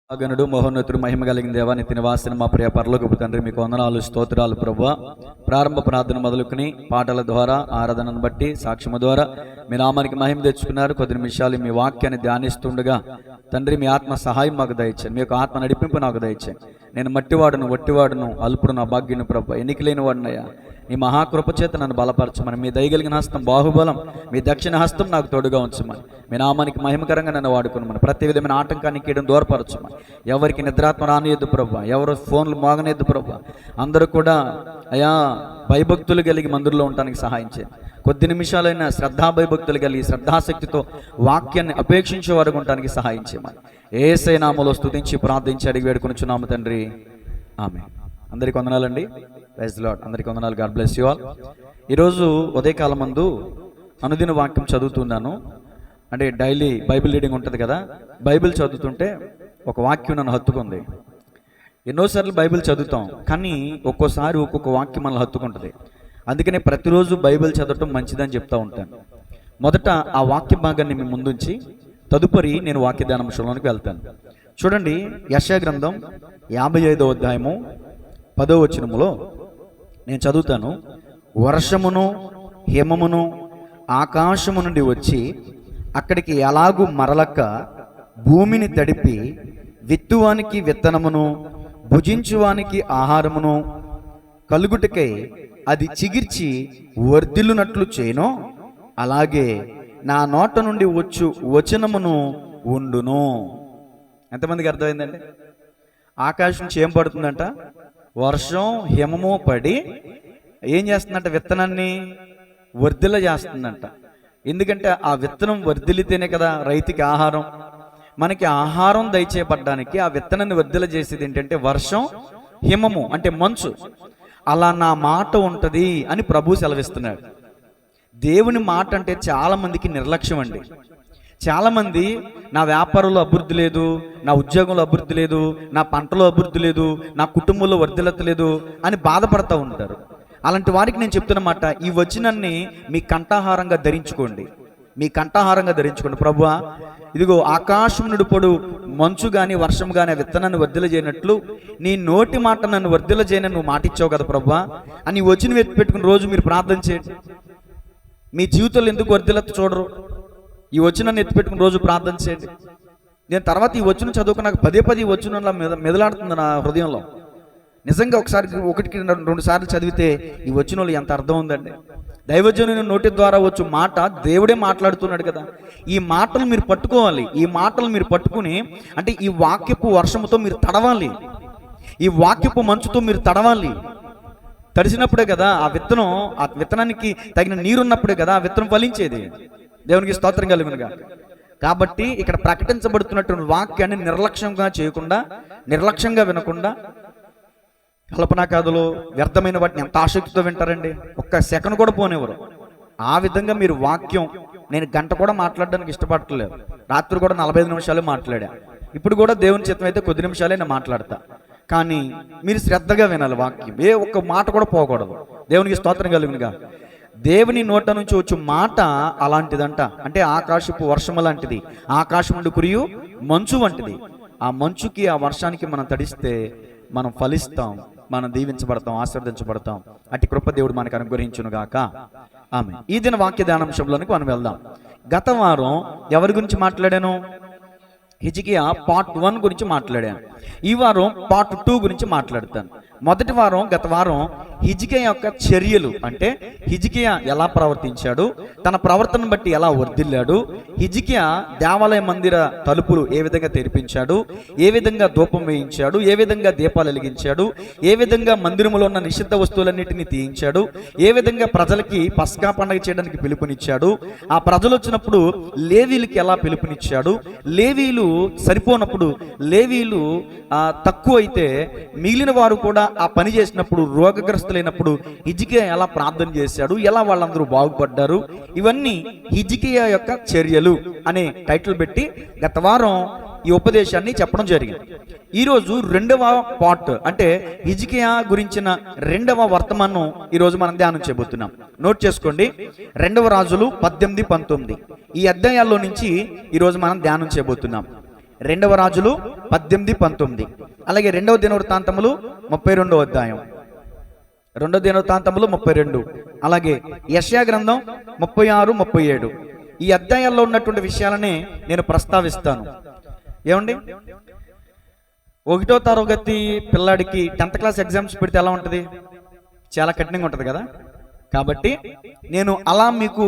గనుడు మహోన్నతుడు మహిమ కలిగిన దేవా, నిత్య నివాసిన మా ప్రియ పరలోకపు తండ్రి, మీకు వందనాలు స్తోత్రాలు ప్రభువా. ప్రారంభ ప్రార్థన మొదలుకుని పాటల ద్వారా, ఆరాధనను బట్టి, సాక్ష్యము ద్వారా మీ నామానికి మహిమ తెచ్చుకున్నారు. కొద్ది నిమిషాలు మీ వాక్యాన్ని ధ్యానిస్తుండగా తండ్రి, మీ ఆత్మ సహాయం మాకు దయచేయండి, మీ యొక్క ఆత్మ నడిపింపు నాకు దయచేయండి. నేను మట్టివాడును, వట్టివాడును, అల్పుడును, అభాగ్యుని ప్రభు, ఎన్నిక లేని వాడినయ్యా. నీ మహాకృపచేత నన్ను బలపరచమని, మీ దయగలిగిన హస్తం, బాహుబలం, మీ దక్షిణ హస్తం నాకు తోడుగా ఉంచమని, మీ నామానికి మహిమకరంగా నన్ను వాడుకున్నామని, ప్రతి విధమైన ఆటంకాన్ని కీయడం దూరపరచమని, ఎవరికి నిద్రాత్మ రానియద్దు ప్రభు, ఎవరు ఫోన్లు మోగనేద్దు ప్రభు. అందరూ కూడా అయా భయభక్తులు కలిగి మందిరంలో ఉండడానికి సహాయం చేయండి. కొద్ది నిమిషాలైనా శ్రద్ధా భయభక్తులు కలిగి శ్రద్ధాశక్తితో వాక్యాన్ని అపేక్షించే వారు ఉండడానికి సహాయం చేయమని యేసయ్య నామములో స్తుతించి ప్రార్థించి అడిగి వేడుకొనుచున్నాము తండ్రి, ఆమేన్. అందరికీ వందనాలండి. Praise the Lord. అందరికీ వందనాలు. God bless you all. ఈరోజు ఉదయకాలం మందు అనుదిన వాక్యం చదువుతున్నాను. అంటే డైలీ బైబిల్ రీడింగ్ ఉంటుంది కదా, బైబిల్ చదువుతుంటే ఒక వాక్యం నన్ను హత్తుకుంది. ఎన్నోసార్లు బైబిల్ చదువుతాం, కానీ ఒక్కోసారి ఒక్కొక్క వాక్యం మనల్ని హత్తుకుంటుంది. అందుకనే ప్రతిరోజు బైబిల్ చదవటం మంచిదని చెప్తూ ఉంటాను. మొదట ఆ వాక్య భాగాన్ని మీ ముందుంచి తదుపరి నేను వాక్య ధ్యానాంశంలోనికి వెళ్తాను. చూడండి, యెషయా గ్రంథం 55వ అధ్యాయము 10వ వచనములో నేను చదువుతాను. వర్షమును హిమమును ఆకాశము నుండి వచ్చి అక్కడికి ఎలాగూ మరలక భూమిని తడిపి విత్తువానికి విత్తనమును భుజించువానికి ఆహారమును కలుగుటకై అది చిగిర్చి వర్ధిల్లునట్లు చేయనో, అలాగే నా నోట నుండి వచ్చు వచనమును ఉండును. ఎంతమందికి అర్థమైందండి? ఆకాశం నుంచి ఏం పడుతుందంట? వర్షం హిమము పడి ఏం చేస్తుందంట? విత్తనాన్ని వర్ధిల్ల చేస్తుందంట. ఎందుకంటే ఆ విత్తనం వర్ధిల్లితేనే కదా రైతుకి ఆహారం. మనకి ఆహారం దయచేయబడ్డానికి ఆ విత్తనాన్ని వర్ధిల్ల చేసేది ఏంటంటే వర్షం, హిమము అంటే మంచు. అలా నా మాట ఉంటుంది అని ప్రభు సెలవిస్తున్నాడు. దేవుని మాట అంటే చాలా మందికి నిర్లక్ష్యం అండి. చాలామంది నా వ్యాపారంలో అభివృద్ధి లేదు, నా ఉద్యోగంలో అభివృద్ధి లేదు, నా పంటలో అభివృద్ధి లేదు, నా కుటుంబంలో వర్ధిల్లత లేదు అని బాధపడుతూ ఉంటారు. అలాంటి వారికి నేను చెప్తున్నమాట, ఈ వచనాన్ని మీ కంఠాహారంగా ధరించుకోండి. మీ కంఠాహారంగా ధరించుకోండి. ప్రభువా, ఇదిగో ఆకాశం నుండి పొడు మంచు కానీ వర్షం కానీ విత్తనాన్ని వర్ధిల్ల చేయనట్లు నీ నోటి మాట నన్ను వర్ధిల్ల చేయనని నువ్వు మాట ఇచ్చావు కదా ప్రభువా అని వచనం పెట్టుకుని రోజు మీరు ప్రార్థన చేయండి. మీ జీవితంలో ఎందుకు వర్ధిల్లత చూడరు? ఈ వచనాన్ని ఎత్తిపెట్టుకుని రోజు ప్రార్థన చేయండి. నేను తర్వాత ఈ వచనం చదువుకుని నాకు పదే ఈ వచనంలా మెదలాడుతుంది నా హృదయంలో. నిజంగా ఒకటికి 2 సార్లు చదివితే ఈ వచనంలో ఎంత అర్థం ఉందండి. దైవజనుని నోటి ద్వారా వచ్చు మాట దేవుడే మాట్లాడుతున్నాడు కదా. ఈ మాటలు మీరు పట్టుకోవాలి. ఈ మాటలు మీరు పట్టుకుని, అంటే ఈ వాక్యపు వర్షముతో మీరు తడవాలి, ఈ వాక్యపు మంచుతో మీరు తడవాలి. తడిసినప్పుడే కదా ఆ విత్తనానికి తగిన నీరున్నప్పుడే కదా ఆ విత్తనం ఫలించేది. దేవునికి స్తోత్రం కలుగునుగా. కాబట్టి ఇక్కడ ప్రకటించబడుతున్నటువంటి వాక్యాన్ని నిర్లక్ష్యంగా చేయకుండా, నిర్లక్ష్యంగా వినకుండా, కల్పనా కథలు వ్యర్థమైన వాటిని ఎంత ఆసక్తితో వింటారండి. ఒక్క సెకండ్ కూడా పోనివ్వరు. ఆ విధంగా మీరు వాక్యం, నేను గంట కూడా మాట్లాడడానికి ఇష్టపడట్లేదు. రాత్రి కూడా 45 నిమిషాలు మాట్లాడా. ఇప్పుడు కూడా దేవుని చిత్తం అయితే కొద్ది నిమిషాలే నేను మాట్లాడతా. కానీ మీరు శ్రద్ధగా వినాలి వాక్యం. ఏ ఒక్క మాట కూడా పోకూడదు. దేవునికి స్తోత్రం కలుగునుగా. దేవుని నోట నుంచి వచ్చే మాట అలాంటిదంట. అంటే ఆకాశపు వర్షము లాంటిది, ఆకాశం నుండి కురియు మంచు వంటిది. ఆ మంచుకి ఆ వర్షానికి మనం తడిస్తే మనం ఫలిస్తాం, మనం దీవించబడతాం, ఆశీర్వదించబడతాం. అట్టి కృప దేవుడు మనకు అనుగ్రహించును గాక. ఆమేన్. ఈ దిన వాక్య ధ్యానాంశంలోనికి మనం వెళ్దాం. గత వారం ఎవరి గురించి మాట్లాడాను? హిజ్కియా పార్ట్ 1 గురించి మాట్లాడాను. ఈ వారం పార్ట్ 2 గురించి మాట్లాడతాను. గత వారం హిజ్కియా యొక్క చర్యలు, అంటే హిజ్కియా ఎలా ప్రవర్తించాడు, తన ప్రవర్తన బట్టి ఎలా వర్ధిల్లాడు, హిజ్కియా దేవాలయ మందిర తలుపులు ఏ విధంగా తెరిపించాడు, ఏ విధంగా ధూపం వేయించాడు, ఏ విధంగా దీపాలు వెలిగించాడు, ఏ విధంగా మందిరంలో ఉన్న నిషిద్ధ వస్తువులన్నిటిని తీయించాడు, ఏ విధంగా ప్రజలకి పస్కా పండుగ చేయడానికి పిలుపునిచ్చాడు, ఆ ప్రజలు వచ్చినప్పుడు లేవీలకి ఎలా పిలుపునిచ్చాడు, లేవీలు సరిపోనప్పుడు, లేవీలు తక్కువ అయితే మిగిలిన వారు కూడా ఆ పని చేసినప్పుడు, రోగగ్రస్తులైనప్పుడు హిజ్కియా ఎలా ప్రార్థన చేశాడు, ఎలా వాళ్ళందరూ బాగుపడ్డారు, ఇవన్నీ హిజ్కియా యొక్క చర్యలు అనే టైటిల్ పెట్టి గత వారం ఈ ఉపదేశాన్ని చెప్పడం జరిగింది. ఈరోజు 2వ పార్ట్, అంటే హిజ్కియా గురించిన 2వ వర్తమానం ఈరోజు మనం ధ్యానం చేయబోతున్నాం. నోట్ చేసుకోండి, 2వ రాజులు 18, 19 ఈ అధ్యాయాల్లో నుంచి ఈరోజు మనం ధ్యానం చేయబోతున్నాం. రెండవ రాజులు 18-19, అలాగే రెండవ దినవృత్తాంతములు 32వ అధ్యాయం, రెండవ దినవృత్తాంతములు 32, అలాగే యెషయా గ్రంథం 36-37. ఈ అధ్యాయాల్లో ఉన్నటువంటి విషయాలనే నేను ప్రస్తావిస్తాను. ఏమండి, 1వ తరగతి పిల్లాడికి 10th క్లాస్ ఎగ్జామ్స్ పెడితే ఎలా ఉంటుంది? చాలా కఠినంగా ఉంటుంది కదా. కాబట్టి నేను అలా మీకు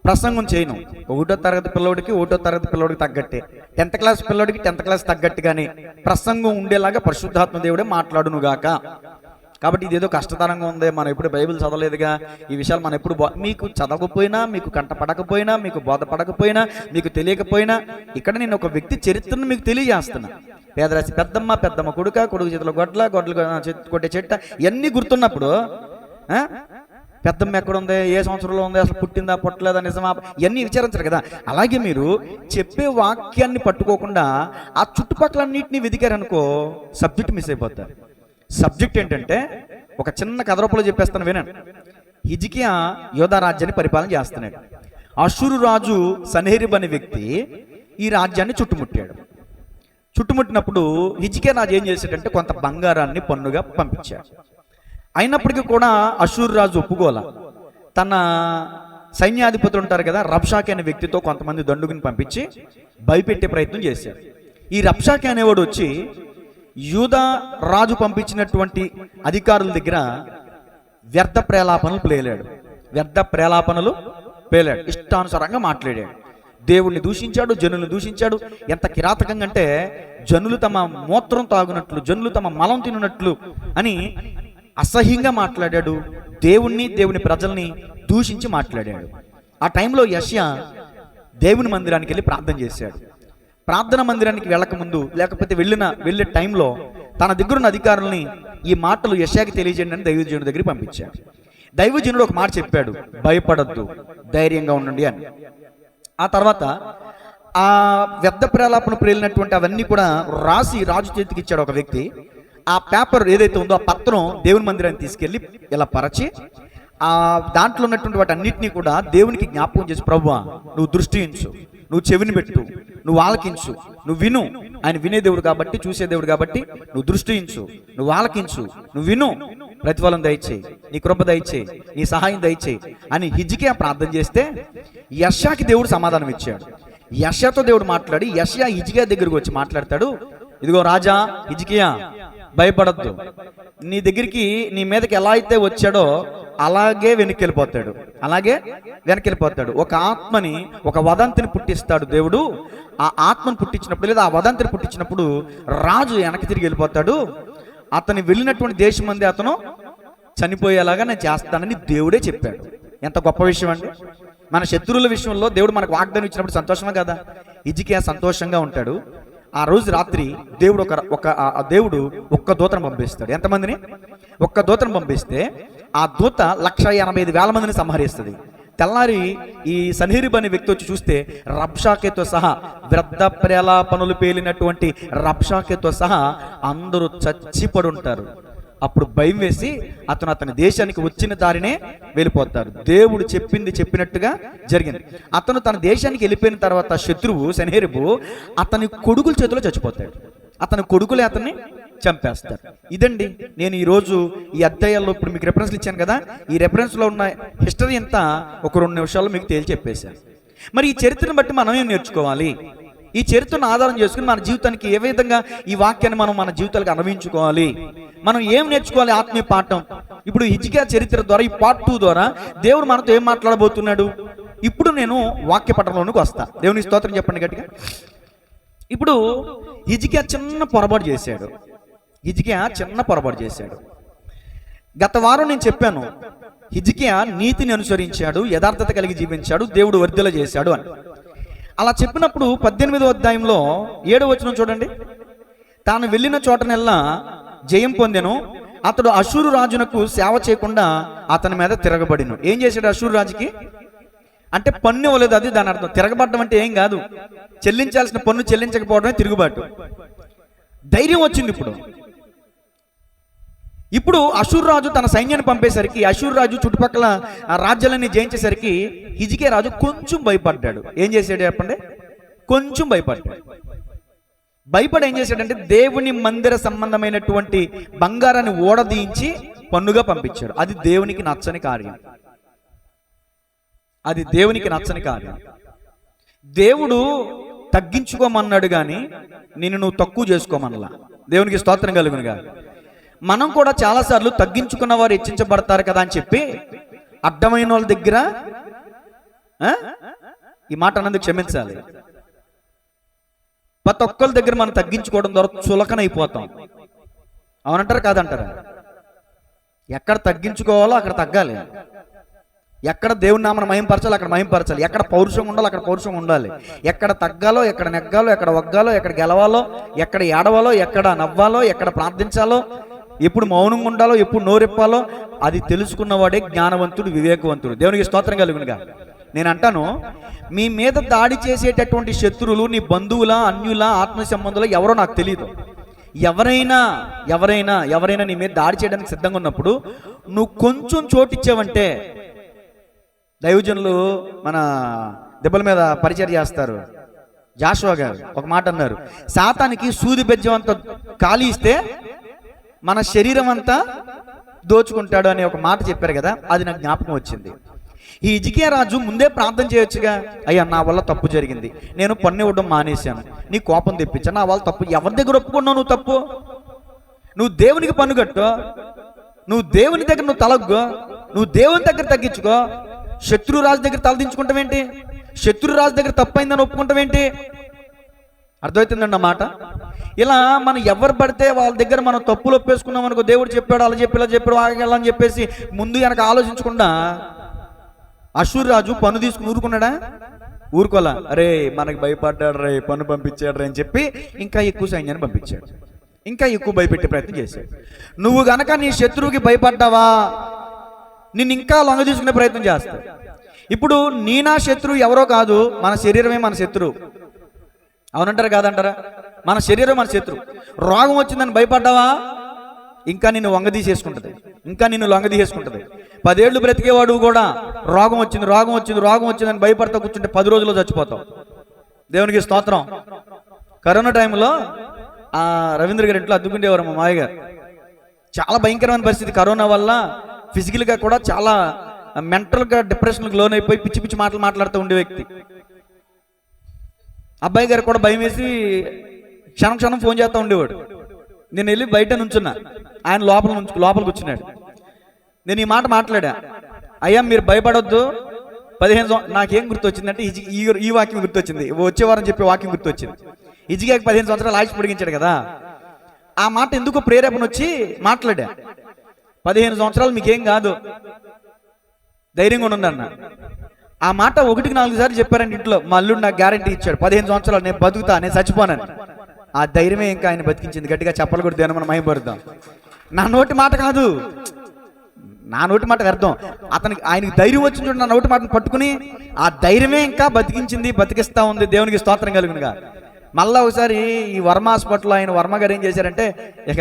ప్రసంగం చేయను. 1వ తరగతి పిల్లోడికి 1వ తరగతి పిల్లోడికి తగ్గట్టే, 10th క్లాస్ పిల్లోడికి 10th క్లాస్ తగ్గట్టుగానే ప్రసంగం ఉండేలాగా పరిశుద్ధాత్మ దేవుడే మాట్లాడునుగాక. కాబట్టి ఇదేదో కష్టతరంగా ఉంది, మనం ఎప్పుడు బైబిల్ చదవలేదుగా, ఈ విషయాలు మనం ఎప్పుడు మీకు చదవకపోయినా, మీకు కంటపడకపోయినా, మీకు బోధపడకపోయినా, మీకు తెలియకపోయినా, ఇక్కడ నేను ఒక వ్యక్తి చరిత్రను మీకు తెలియజేస్తున్నా. పేదరాశి పెద్దమ్మ కొడుకు చేతిలో గొడ్లు కొట్టే చెట్ట ఇవన్నీ గుర్తున్నప్పుడు పెద్దమ్మ ఎక్కడుంది, ఏ సంవత్సరంలో ఉంది, అసలు పుట్టిందా పుట్టలేదా, నిజమా, ఇవన్నీ విచారించరు కదా. అలాగే మీరు చెప్పే వాక్యాన్ని పట్టుకోకుండా ఆ చుట్టుపక్కలన్నింటినీ వెతికారనుకో, సబ్జెక్ట్ మిస్ అయిపోతారు. సబ్జెక్ట్ ఏంటంటే, ఒక చిన్న కథ రూపంలో చెప్పేస్తాను వినండి. హిజ్కియా యోధా రాజ్యాన్ని పరిపాలన చేస్తున్నాడు. అషూరు రాజు సన్హెరీబు అనే వ్యక్తి ఈ రాజ్యాన్ని చుట్టుముట్టాడు. చుట్టుముట్టినప్పుడు హిజ్కియా రాజు ఏం చేశాడంటే, కొంత బంగారాన్ని పన్నుగా పంపించాడు. అయినప్పటికీ కూడా అషూరు రాజు ఒప్పుకోలా. తన సైన్యాధిపతులు ఉంటారు కదా, రబ్షాకే అనే వ్యక్తితో కొంతమంది దండుగుని పంపించి భయపెట్టే ప్రయత్నం చేశాడు. ఈ రబ్షాకే అనేవాడు వచ్చి యూదా రాజు పంపించినటువంటి అధికారుల దగ్గర వ్యర్థ ప్రేలాపనలు పేలాడు. ఇష్టానుసారంగా మాట్లాడాడు. దేవుణ్ణి దూషించాడు, జనులను దూషించాడు. ఎంత కిరాతకంగా అంటే, జనులు తమ మూత్రం తాగునట్లు, జనులు తమ మలం తిన్నట్లు అని అసహ్యంగా మాట్లాడాడు. దేవుని ప్రజల్ని దూషించి మాట్లాడాడు. ఆ టైంలో యెషయా దేవుని మందిరానికి వెళ్ళి ప్రార్థన చేశాడు. ప్రార్థన మందిరానికి వెళ్ళకముందు, లేకపోతే వెళ్ళే టైంలో తన దగ్గరున్న అధికారుల్ని ఈ మాటలు యెషయాకి తెలియజేయండి అని దైవజనుడి దగ్గరికి పంపించాడు. దైవజనుడు ఒక మాట చెప్పాడు, భయపడద్దు, ధైర్యంగా ఉండండి అని. ఆ తర్వాత ఆ వ్యర్థ ప్రేలాపన ప్రేలినటువంటి అవన్నీ కూడా రాసి రాజు చేతికి ఇచ్చాడు ఒక వ్యక్తి. ఆ పేపర్ ఏదైతే ఉందో, ఆ పత్రం దేవుని మందిరాన్ని తీసుకెళ్ళి ఇలా పరచి ఆ దాంట్లో ఉన్నటువంటి వాటి అన్నిటినీ కూడా దేవునికి జ్ఞాపకం చేసి, ప్రభువా నువ్వు దృష్టించు, నువ్వు చెవిని పెట్టు, నువ్వు ఆలకించు, నువ్వు విను. ఆయన వినే దేవుడు కాబట్టి, చూసే దేవుడు కాబట్టి నువ్వు దృష్టించు, నువ్వు ఆలకించు, నువ్వు విను, ప్రతిఫలం దయచేయి, నీ కృప దయచేయి, నీ సహాయం దయచేయి అని హిజ్కియా ప్రార్థన చేస్తే యెషయాకి దేవుడు సమాధానం ఇచ్చాడు. యెషయాతో దేవుడు మాట్లాడి, యెషయా హిజ్కియా దగ్గరికి వచ్చి మాట్లాడతాడు, ఇదిగో రాజా హిజ్కియా, భయపడద్దు, నీ దగ్గరికి నీ మీదకి ఎలా అయితే వచ్చాడో అలాగే వెనక్కి వెళ్ళిపోతాడు. ఒక ఆత్మని, ఒక వదంతిని పుట్టిస్తాడు దేవుడు. ఆ ఆత్మను పుట్టించినప్పుడు, లేదా ఆ వదంతిని పుట్టించినప్పుడు రాజు వెనక్కి తిరిగి వెళ్ళిపోతాడు. అతని వెళ్ళినటువంటి దేశం మంది అతను చనిపోయేలాగా నేను చేస్తానని దేవుడే చెప్పాడు. ఎంత గొప్ప విషయం అండి. మన శత్రువుల విషయంలో దేవుడు మనకు వాగ్దానం ఇచ్చినప్పుడు సంతోషమే కదా. హిజ్కియా సంతోషంగా ఉంటాడు. ఆ రోజు రాత్రి దేవుడు దేవుడు ఒక్క దూతను పంపిస్తాడు. ఎంతమందిని? ఒక్క దూతను పంపిస్తే ఆ దూత 185,000 మందిని సంహరిస్తుంది. తెల్లారి ఈ సన్హెరీబు అనే వ్యక్తి వచ్చి చూస్తే రబ్షాకేతో సహా, వ్యర్థ ప్రేలాపనలు పేలినటువంటి రబ్షాకేతో సహా అందరూ చచ్చిపడి ఉంటారు. అప్పుడు భయం వేసి అతని దేశానికి వచ్చిన దారినే వెళ్ళిపోతారు. దేవుడు చెప్పినట్టుగా జరిగింది. అతను తన దేశానికి వెళ్ళిపోయిన తర్వాత శత్రువు సన్హెరీబు అతని కొడుకుల చేతిలో చచ్చిపోతాడు. అతని కొడుకులే అతన్ని చంపేస్తారు. ఇదండి నేను ఈరోజు ఈ అధ్యాయాల్లో ఇప్పుడు మీకు రెఫరెన్స్లు ఇచ్చాను కదా, ఈ రెఫరెన్స్లో ఉన్న హిస్టరీ అంతా ఒక 2 నిమిషాల్లో మీకు తేల్చి చెప్పేశాను. మరి ఈ చరిత్రను బట్టి మనం ఏం నేర్చుకోవాలి? ఈ చరిత్రను ఆధారం చేసుకుని మన జీవితానికి ఏ విధంగా ఈ వాక్యాన్ని మనం మన జీవితాలకు అన్వయించుకోవాలి? మనం ఏం నేర్చుకోవాలి? ఆత్మీయ పాఠం. ఇప్పుడు హిజ్కియా చరిత్ర ద్వారా, ఈ పార్ట్ 2 ద్వారా దేవుడు మనతో ఏం మాట్లాడబోతున్నాడు? ఇప్పుడు నేను వాక్య పఠనంలోనికి వస్తా. దేవుని స్తోత్రం చెప్పండి గట్టిగా. ఇప్పుడు హిజ్కియా చిన్న పొరపాటు చేశాడు. గత వారం నేను చెప్పాను, హిజ్కియా నీతిని అనుసరించాడు, యథార్థత కలిగి జీవించాడు, దేవుడు వర్ధిల్ల చేశాడు అని. అలా చెప్పినప్పుడు 18వ అధ్యాయంలో 7వ వచనం చూడండి. తాను వెళ్ళిన చోటనెల్లా జయం పొందెను, అతడు అషూరు రాజునకు సేవ చేయకుండా అతని మీద తిరగబడిను. ఏం చేశాడు అషూరు రాజుకి? అంటే పన్ను ఇవ్వలేదు, అది దాని అర్థం. తిరగబడడం అంటే ఏం కాదు, చెల్లించాల్సిన పన్ను చెల్లించకపోవడమే తిరుగుబాటు. ధైర్యం వచ్చింది. ఇప్పుడు అషూరు రాజు తన సైన్యాన్ని పంపేసరికి, అషూరు రాజు చుట్టుపక్కల రాజ్యాలన్నీ జయించేసరికి హిజ్కియా రాజు కొంచెం భయపడ్డాడు. ఏం చేశాడు చెప్పండి? కొంచెం భయపడ్డాడు. భయపడి ఏం చేశాడంటే దేవుని మందిర సంబంధమైనటువంటి బంగారాన్ని ఓడదీయించి పన్నుగా పంపించాడు. అది దేవునికి నచ్చని కార్యం. అది దేవునికి నచ్చని కార్యం. దేవుడు తగ్గించుకోమన్నాడు కానీ నువ్వు తక్కువ చేసుకోమనలా. దేవునికి స్తోత్రం కలుగునుగా. మనం కూడా చాలాసార్లు తగ్గించుకున్న వారు హెచ్చించబడతారు కదా అని చెప్పి అడ్డమైన వాళ్ళ దగ్గర ఈ మాట అన్నందుకు క్షమించాలి. ప్రతి ఒక్కరి దగ్గర మనం తగ్గించుకోవడం ద్వారా చులకన అయిపోతాం. అవునంటారా కాదంటారా? ఎక్కడ తగ్గించుకోవాలో అక్కడ తగ్గాలి. ఎక్కడ దేవుని నామను మహింపరచాలి అక్కడ మహింపరచాలి. ఎక్కడ పౌరుషం ఉండాలో అక్కడ పౌరుషం ఉండాలి. ఎక్కడ తగ్గాలో, ఎక్కడ నెగ్గాలో, ఎక్కడ వగ్గాలో, ఎక్కడ గెలవాలో, ఎక్కడ ఏడవాలో, ఎక్కడ నవ్వాలో, ఎక్కడ ప్రార్థించాలో, ఎప్పుడు మౌనంగా ఉండాలో, ఎప్పుడు నోరెప్పాలో అది తెలుసుకున్నవాడే జ్ఞానవంతుడు, వివేకవంతుడు. దేవునికి స్తోత్రం కలుగునుగా. నేను అంటాను, మీ మీద దాడి చేసేటటువంటి శత్రువులు నీ బంధువుల, అన్యుల, ఆత్మ సంబంధుల ఎవరో నాకు తెలియదు. ఎవరైనా నీ మీద దాడి చేయడానికి సిద్ధంగా ఉన్నప్పుడు నువ్వు కొంచెం చోటిచ్చావంటే, దైవజనులు మన దెబ్బల మీద పరిచయం చేస్తారు, జాషువా గారు ఒక మాట అన్నారు, సాతానికి సూది బెజ్జం అంతా ఖాళీ ఇస్తే మన శరీరం అంతా దోచుకుంటాడు అనే ఒక మాట చెప్పారు కదా, అది నాకు జ్ఞాపకం వచ్చింది. ఈ హిజ్కియా రాజు ముందే ప్రార్థన చేయొచ్చుగా, అయ్యా నా వల్ల తప్పు జరిగింది, నేను పన్ను ఇవ్వడం మానేశాను, నీ కోపం తెప్పించాను, నా వల్ల తప్పు. ఎవరి దగ్గర ఒప్పుకున్నావు నువ్వు తప్పు? నువ్వు దేవునికి పన్ను కట్టు, నువ్వు దేవుని దగ్గర నువ్వు తలగ్గు, నువ్వు దేవుని దగ్గర తగ్గించుకో. శత్రురాజు దగ్గర తలదించుకుంటావేంటి? శత్రురాజు దగ్గర తప్పైందని ఒప్పుకుంటావేంటి? అర్థమవుతుందండి అన్నమాట. ఇలా మనం ఎవరు పడితే వాళ్ళ దగ్గర మనం తప్పులు ఒప్పేసుకున్నాం అనుకో, దేవుడు చెప్పాడు అలా చెప్పి ఇలా చెప్పాడు ఆగలని చెప్పేసి ముందు వెనక ఆలోచించకుండా అషూరు రాజు పన్ను తీసుకుని ఊరుకున్నాడా? ఊరుకోలా. అరే మనకు భయపడ్డాడు రే, పన్ను పంపించాడు రే అని చెప్పి ఇంకా ఎక్కువ సైన్యాన్ని పంపించాడు, ఇంకా ఎక్కువ భయపెట్టే ప్రయత్నం చేశాడు. నువ్వు గనక నీ శత్రువుకి భయపడ్డావా, నిన్ను ఇంకా లొంగ తీసుకునే ప్రయత్నం చేస్తాడు. ఇప్పుడు నా శత్రువు ఎవరో కాదు, మన శరీరమే మన శత్రువు. అవునంటారా కాదంటారా? మన శరీరం మన శత్రువు. రోగం వచ్చిందని భయపడ్డావా, ఇంకా నిన్ను వంగదీసేసుకుంటుంది, ఇంకా నిన్ను లొంగదీసేసుకుంటుంది. 10 ఏళ్ళు బ్రతికేవాడు కూడా రోగం వచ్చిందని భయపడతా కూర్చుంటే 10 రోజుల్లో చచ్చిపోతావు. దేవునికి స్తోత్రం. కరోనా టైంలో రవీంద్ర గారి ఇంట్లో అద్దుకుంటేవారు మా మాయ గారు. చాలా భయంకరమైన పరిస్థితి. కరోనా వల్ల ఫిజికల్గా కూడా చాలా మెంటల్గా డిప్రెషన్కి లోన్ అయిపోయి పిచ్చి పిచ్చి మాటలు మాట్లాడుతూ ఉండే వ్యక్తి. అబ్బాయి గారు కూడా భయం వేసి క్షణం ఫోన్ చేస్తూ ఉండేవాడు. నేను వెళ్ళి బయట నుంచున్నా, ఆయన లోపల కూర్చున్నాడు. నేను ఈ మాట మాట్లాడా, అయ్యా మీరు భయపడొద్దు, 15 నాకేం గుర్తొచ్చిందంటే ఈ వాక్యం గుర్తొచ్చింది, వచ్చే వారం చెప్పే వాక్యం గుర్తొచ్చింది. హిజ్కియాకి 15 సంవత్సరాలు ఆయుష్ పొడిగించాడు కదా, ఆ మాట ఎందుకో ప్రేరేపణ వచ్చి మాట్లాడా. 15 సంవత్సరాలు మీకేం కాదు, ధైర్యంగా ఉండండి. ఆ మాట 1-4 సార్లు చెప్పారండి ఇంట్లో. మా అల్లుడు నాకు గ్యారంటీ ఇచ్చాడు, 15 సంవత్సరాలు నేను బతుకుతా, నేను చచ్చిపోనని. ఆ ధైర్యమే ఇంకా ఆయన బతికించింది. గట్టిగా చెప్పలు కూడా దేని మనం మహిమపడదాం. నా నోటి మాట కాదు, నా నోటి మాట వ్యర్థం. ఆయనకి ధైర్యం వచ్చింది చూడండి, నా నోటి మాటను పట్టుకుని ఆ ధైర్యమే ఇంకా బతికిస్తా ఉంది. దేవునికి స్తోత్రం కలుగునుగా. మళ్ళీ ఒకసారి ఈ వర్మ హాస్పిటల్లో ఆయన వర్మ గారు ఏం చేశారంటే, ఇక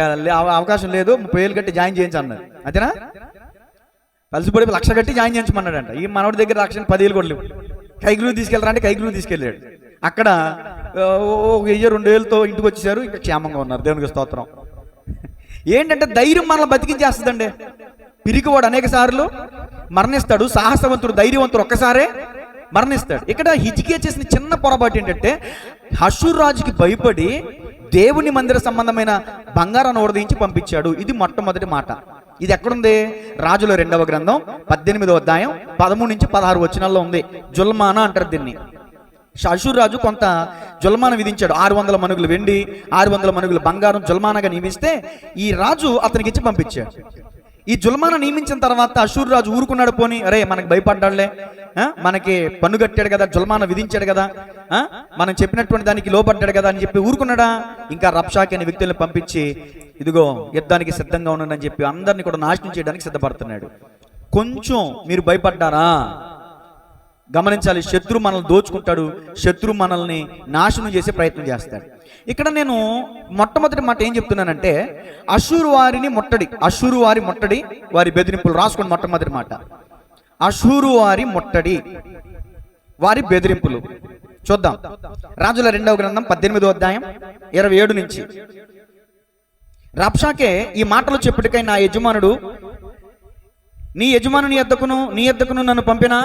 అవకాశం లేదు, 30 ఏళ్ళు కట్టి జాయిన్ చేయించన్నారు. అంతేనా? కలిసిపడి 1 లక్ష కట్టి జాయిన్ చేయించమన్నాడంట. ఈ మనోడి దగ్గర 10 ఏళ్ళు కూడా లేవు. కైగులు తీసుకెళ్తారంటే కైగులు తీసుకెళ్ళాడు. అక్కడ 1,000-2,000తో ఇంటికి వచ్చేసారు, ఇంకా క్షేమంగా ఉన్నారు. దేవునికి స్తోత్రం. ఏంటంటే ధైర్యం మనల్ని బతికించేస్తుందండి. పిరికివాడు అనేక సార్లు మరణిస్తాడు, సాహసవంతుడు ధైర్యవంతుడు ఒక్కసారే మరణిస్తాడు. ఇక్కడ హిజ్కియా చేసిన చిన్న పొరపాటు ఏంటంటే, అషూరు రాజుకి భయపడి దేవుని మందిర సంబంధమైన బంగారాన్ని ఓడదీయించి పంపించాడు. ఇది మొట్టమొదటి మాట. ఇది ఎక్కడుంది? రాజుల 2వ గ్రంథం 18వ అధ్యాయం 13-16 వచనాల్లో ఉంది. జుల్మానా అంటారు దీన్ని. అషూరు రాజు కొంత జుల్మాన విధించాడు. 600 మణుగులు వెండి, 600 మణుగులు బంగారం జుల్మానగా నియమిస్తే ఈ రాజు అతనికి ఇచ్చి పంపించాడు. ఈ జుల్మాన నియమించిన తర్వాత అషూరు రాజు ఊరుకున్నాడు. పోని అరే మనకి భయపడ్డాడులే, మనకి పన్ను కట్టాడు కదా, జుల్మాన విధించాడు కదా, మనం చెప్పినటువంటి దానికి లోపడ్డాడు కదా అని చెప్పి ఊరుకున్నాడా? ఇంకా రబ్షాకి అనే వ్యక్తులను పంపించి ఇదిగో యుద్ధానికి సిద్ధంగా ఉన్నానని చెప్పి అందరినీ కూడా నాశనం చేయడానికి సిద్ధపడుతున్నాడు. కొంచెం మీరు భయపడ్డారా? గమనించాలి, శత్రు మనల్ని దోచుకుంటాడు, శత్రు మనల్ని నాశనం చేసే ప్రయత్నం చేస్తాడు. ఇక్కడ నేను మొట్టమొదటి మాట ఏం చెప్తున్నానంటే, అషూరు వారి ముట్టడి, వారి బెదిరింపులు. రాసుకోండి మొట్టమొదటి మాట, అషూరు వారి ముట్టడి, వారి బెదిరింపులు. చూద్దాం. రాజుల 2వ గ్రంథం 18వ అధ్యాయం 27 నుంచి. రబ్షాకే ఈ మాటలు చెప్పుటికై నా యజమానుడు నీ యజమానుని యొద్దకును నన్ను పంపిన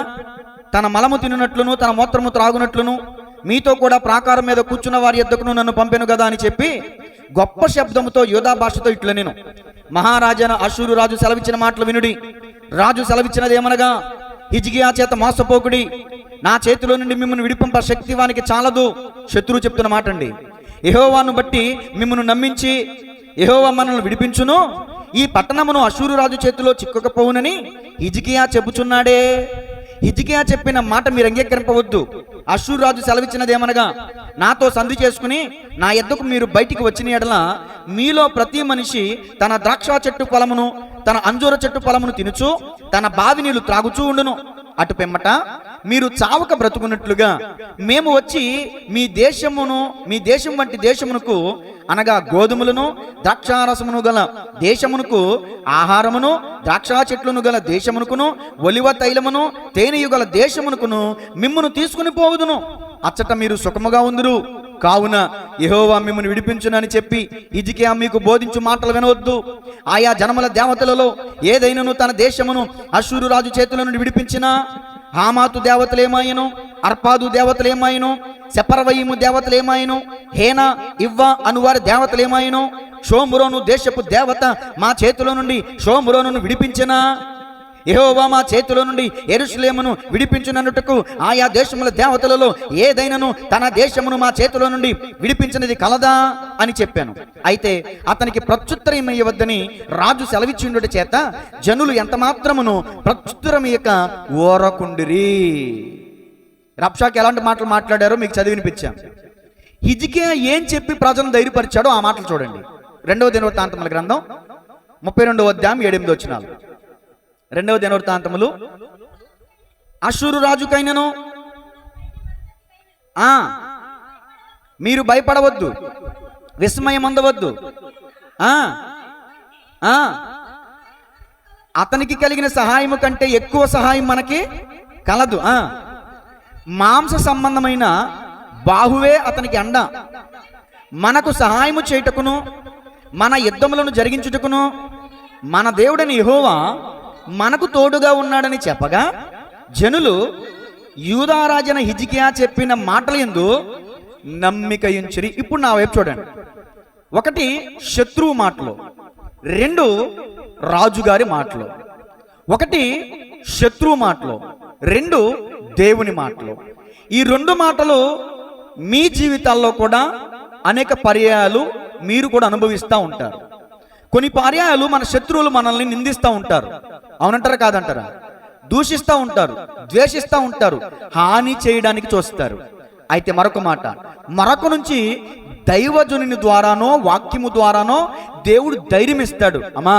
తన మలము తినునట్లును తన మూత్రము త్రాగునట్లును మీతో కూడా ప్రాకారం మీద కూర్చున్న వారి యొద్దకును నన్ను పంపెను కదా అని చెప్పి గొప్ప శబ్దముతో యూదా భాషతో ఇట్లా నేను మహారాజైన అష్షూరు రాజు సెలవిచ్చిన మాటలు వినుడి. రాజు సెలవిచ్చినదేమనగా, హిజ్కియా చేత మోసపోకుడి, నా చేతిలో నుండి మిమ్మల్ని విడిపింప శక్తి వానికి చాలదు. శత్రువు చెప్తున్న మాట అండి. యెహోవాను బట్టి మిమ్మల్ని నమ్మించి యెహోవా మనల్ని విడిపించును, ఈ పట్టణమును అష్షూరు రాజు చేతిలో చిక్కకపోవునని హిజ్కియా చెప్పుచున్నాడే. హిజ్కియా చెప్పిన మాట మీరు అంగీకరింపవద్దు. అష్షూరు రాజు సెలవిచ్చినదేమనగా, నాతో సంధి చేసుకుని నా యొద్దకు మీరు బయటికి వచ్చిన ఎడల మీలో ప్రతి మనిషి తన ద్రాక్ష చెట్టు ఫలమును తన అంజూర చెట్టు ఫలమును తినుచు తన బావి నీళ్లు త్రాగుచూ ఉండును. అటు పిమ్మట మీరు చావక బ్రతుకున్నట్లుగా మేము వచ్చి మీ దేశం వంటి దేశమునకు అనగా గోధుమలను ద్రాక్షారసమును గల దేశమునకు ఆహారమును ద్రాక్షా చెట్లను గల దేశమునకును ఒలివ తైలమును తేనెయు గల దేశమునకును మిమ్మును తీసుకుని పోవుదును. అచ్చట మీరు సుఖముగా ఉందురు. కావున యెహోవా మిమ్మల్ని విడిపించునని చెప్పి హిజ్కియా మీకు బోధించు మాటలు వినవద్దు. ఆయా జనముల దేవతలలో ఏదైనను తన దేశమును అష్షూరు రాజు చేతుల నుండి విడిపించినా హామాతు దేవతలేమాయను, అర్పాదు దేవతలేమాయను, సెపర్వయిము దేవతలేమాయను, హేనా ఇవ్వా అనువారి దేవతలేమాయను, షోమురోను దేశపు దేవత మా చేతిలో నుండి షోమురోను విడిపించినా యెహోవా మా చేతిలో నుండి యెరూషలేమును విడిపించునన్నుటకు ఆయా దేశముల దేవతలలో ఏదైనను తన దేశమును మా చేతిలో నుండి విడిపించినది కలదా అని చెప్పాను. అయితే అతనికి ప్రత్యుత్తరం ఇవ్వద్దని రాజు సెలవిచ్చిండుట చేత జనులు ఎంత మాత్రమును ప్రత్యుత్తరం ఇయ్యక ఓరకుండిరి. రబ్షాకి ఎలాంటి మాటలు మాట్లాడారో మీకు చదివినిపించాను. హిజ్కియా ఏం చెప్పి ప్రజలను ధైర్యపరిచాడో ఆ మాటలు చూడండి. 2వ దినవృత్తాంతముల గ్రంథం 32వ అధ్యాయం 7-8 వచనాలు. 2వ దినవృత్తాంతములు, అష్షూరు రాజుకైనను మీరు భయపడవద్దు, విస్మయం అందవద్దు. అతనికి కలిగిన సహాయము కంటే ఎక్కువ సహాయం మనకి కలదు. మాంస సంబంధమైన బాహువే అతనికి అండ. మనకు సహాయము చేయుటకును మన యుద్ధములను జరిగించుటకును మన దేవుడని యెహోవా మనకు తోడుగా ఉన్నాడని చెప్పగా జనులు యూదారాజైన హిజ్కియా చెప్పిన మాటల యందు నమ్మికయుంచిరి. ఇప్పుడు నా వైపు చూడండి. 1 శత్రువు మాటలు, 2 రాజుగారి మాటలు. 1 శత్రువు మాటలు, 2 దేవుని మాటలు. ఈ 2 మాటలు మీ జీవితాల్లో కూడా అనేక పర్యాయాలు మీరు కూడా అనుభవిస్తూ ఉంటారు. కొన్ని పర్యాయాలు మన శత్రువులు మనల్ని నిందిస్తూ ఉంటారు. అవునంటారా కాదంటారా? దూషిస్తూ ఉంటారు, ద్వేషిస్తూ ఉంటారు, హాని చేయడానికి చూస్తారు. అయితే మరొక మాట, మరొక నుంచి దైవజనుని ద్వారానో వాక్యము ద్వారానో దేవుడు ధైర్యం ఇస్తాడు. అమ్మా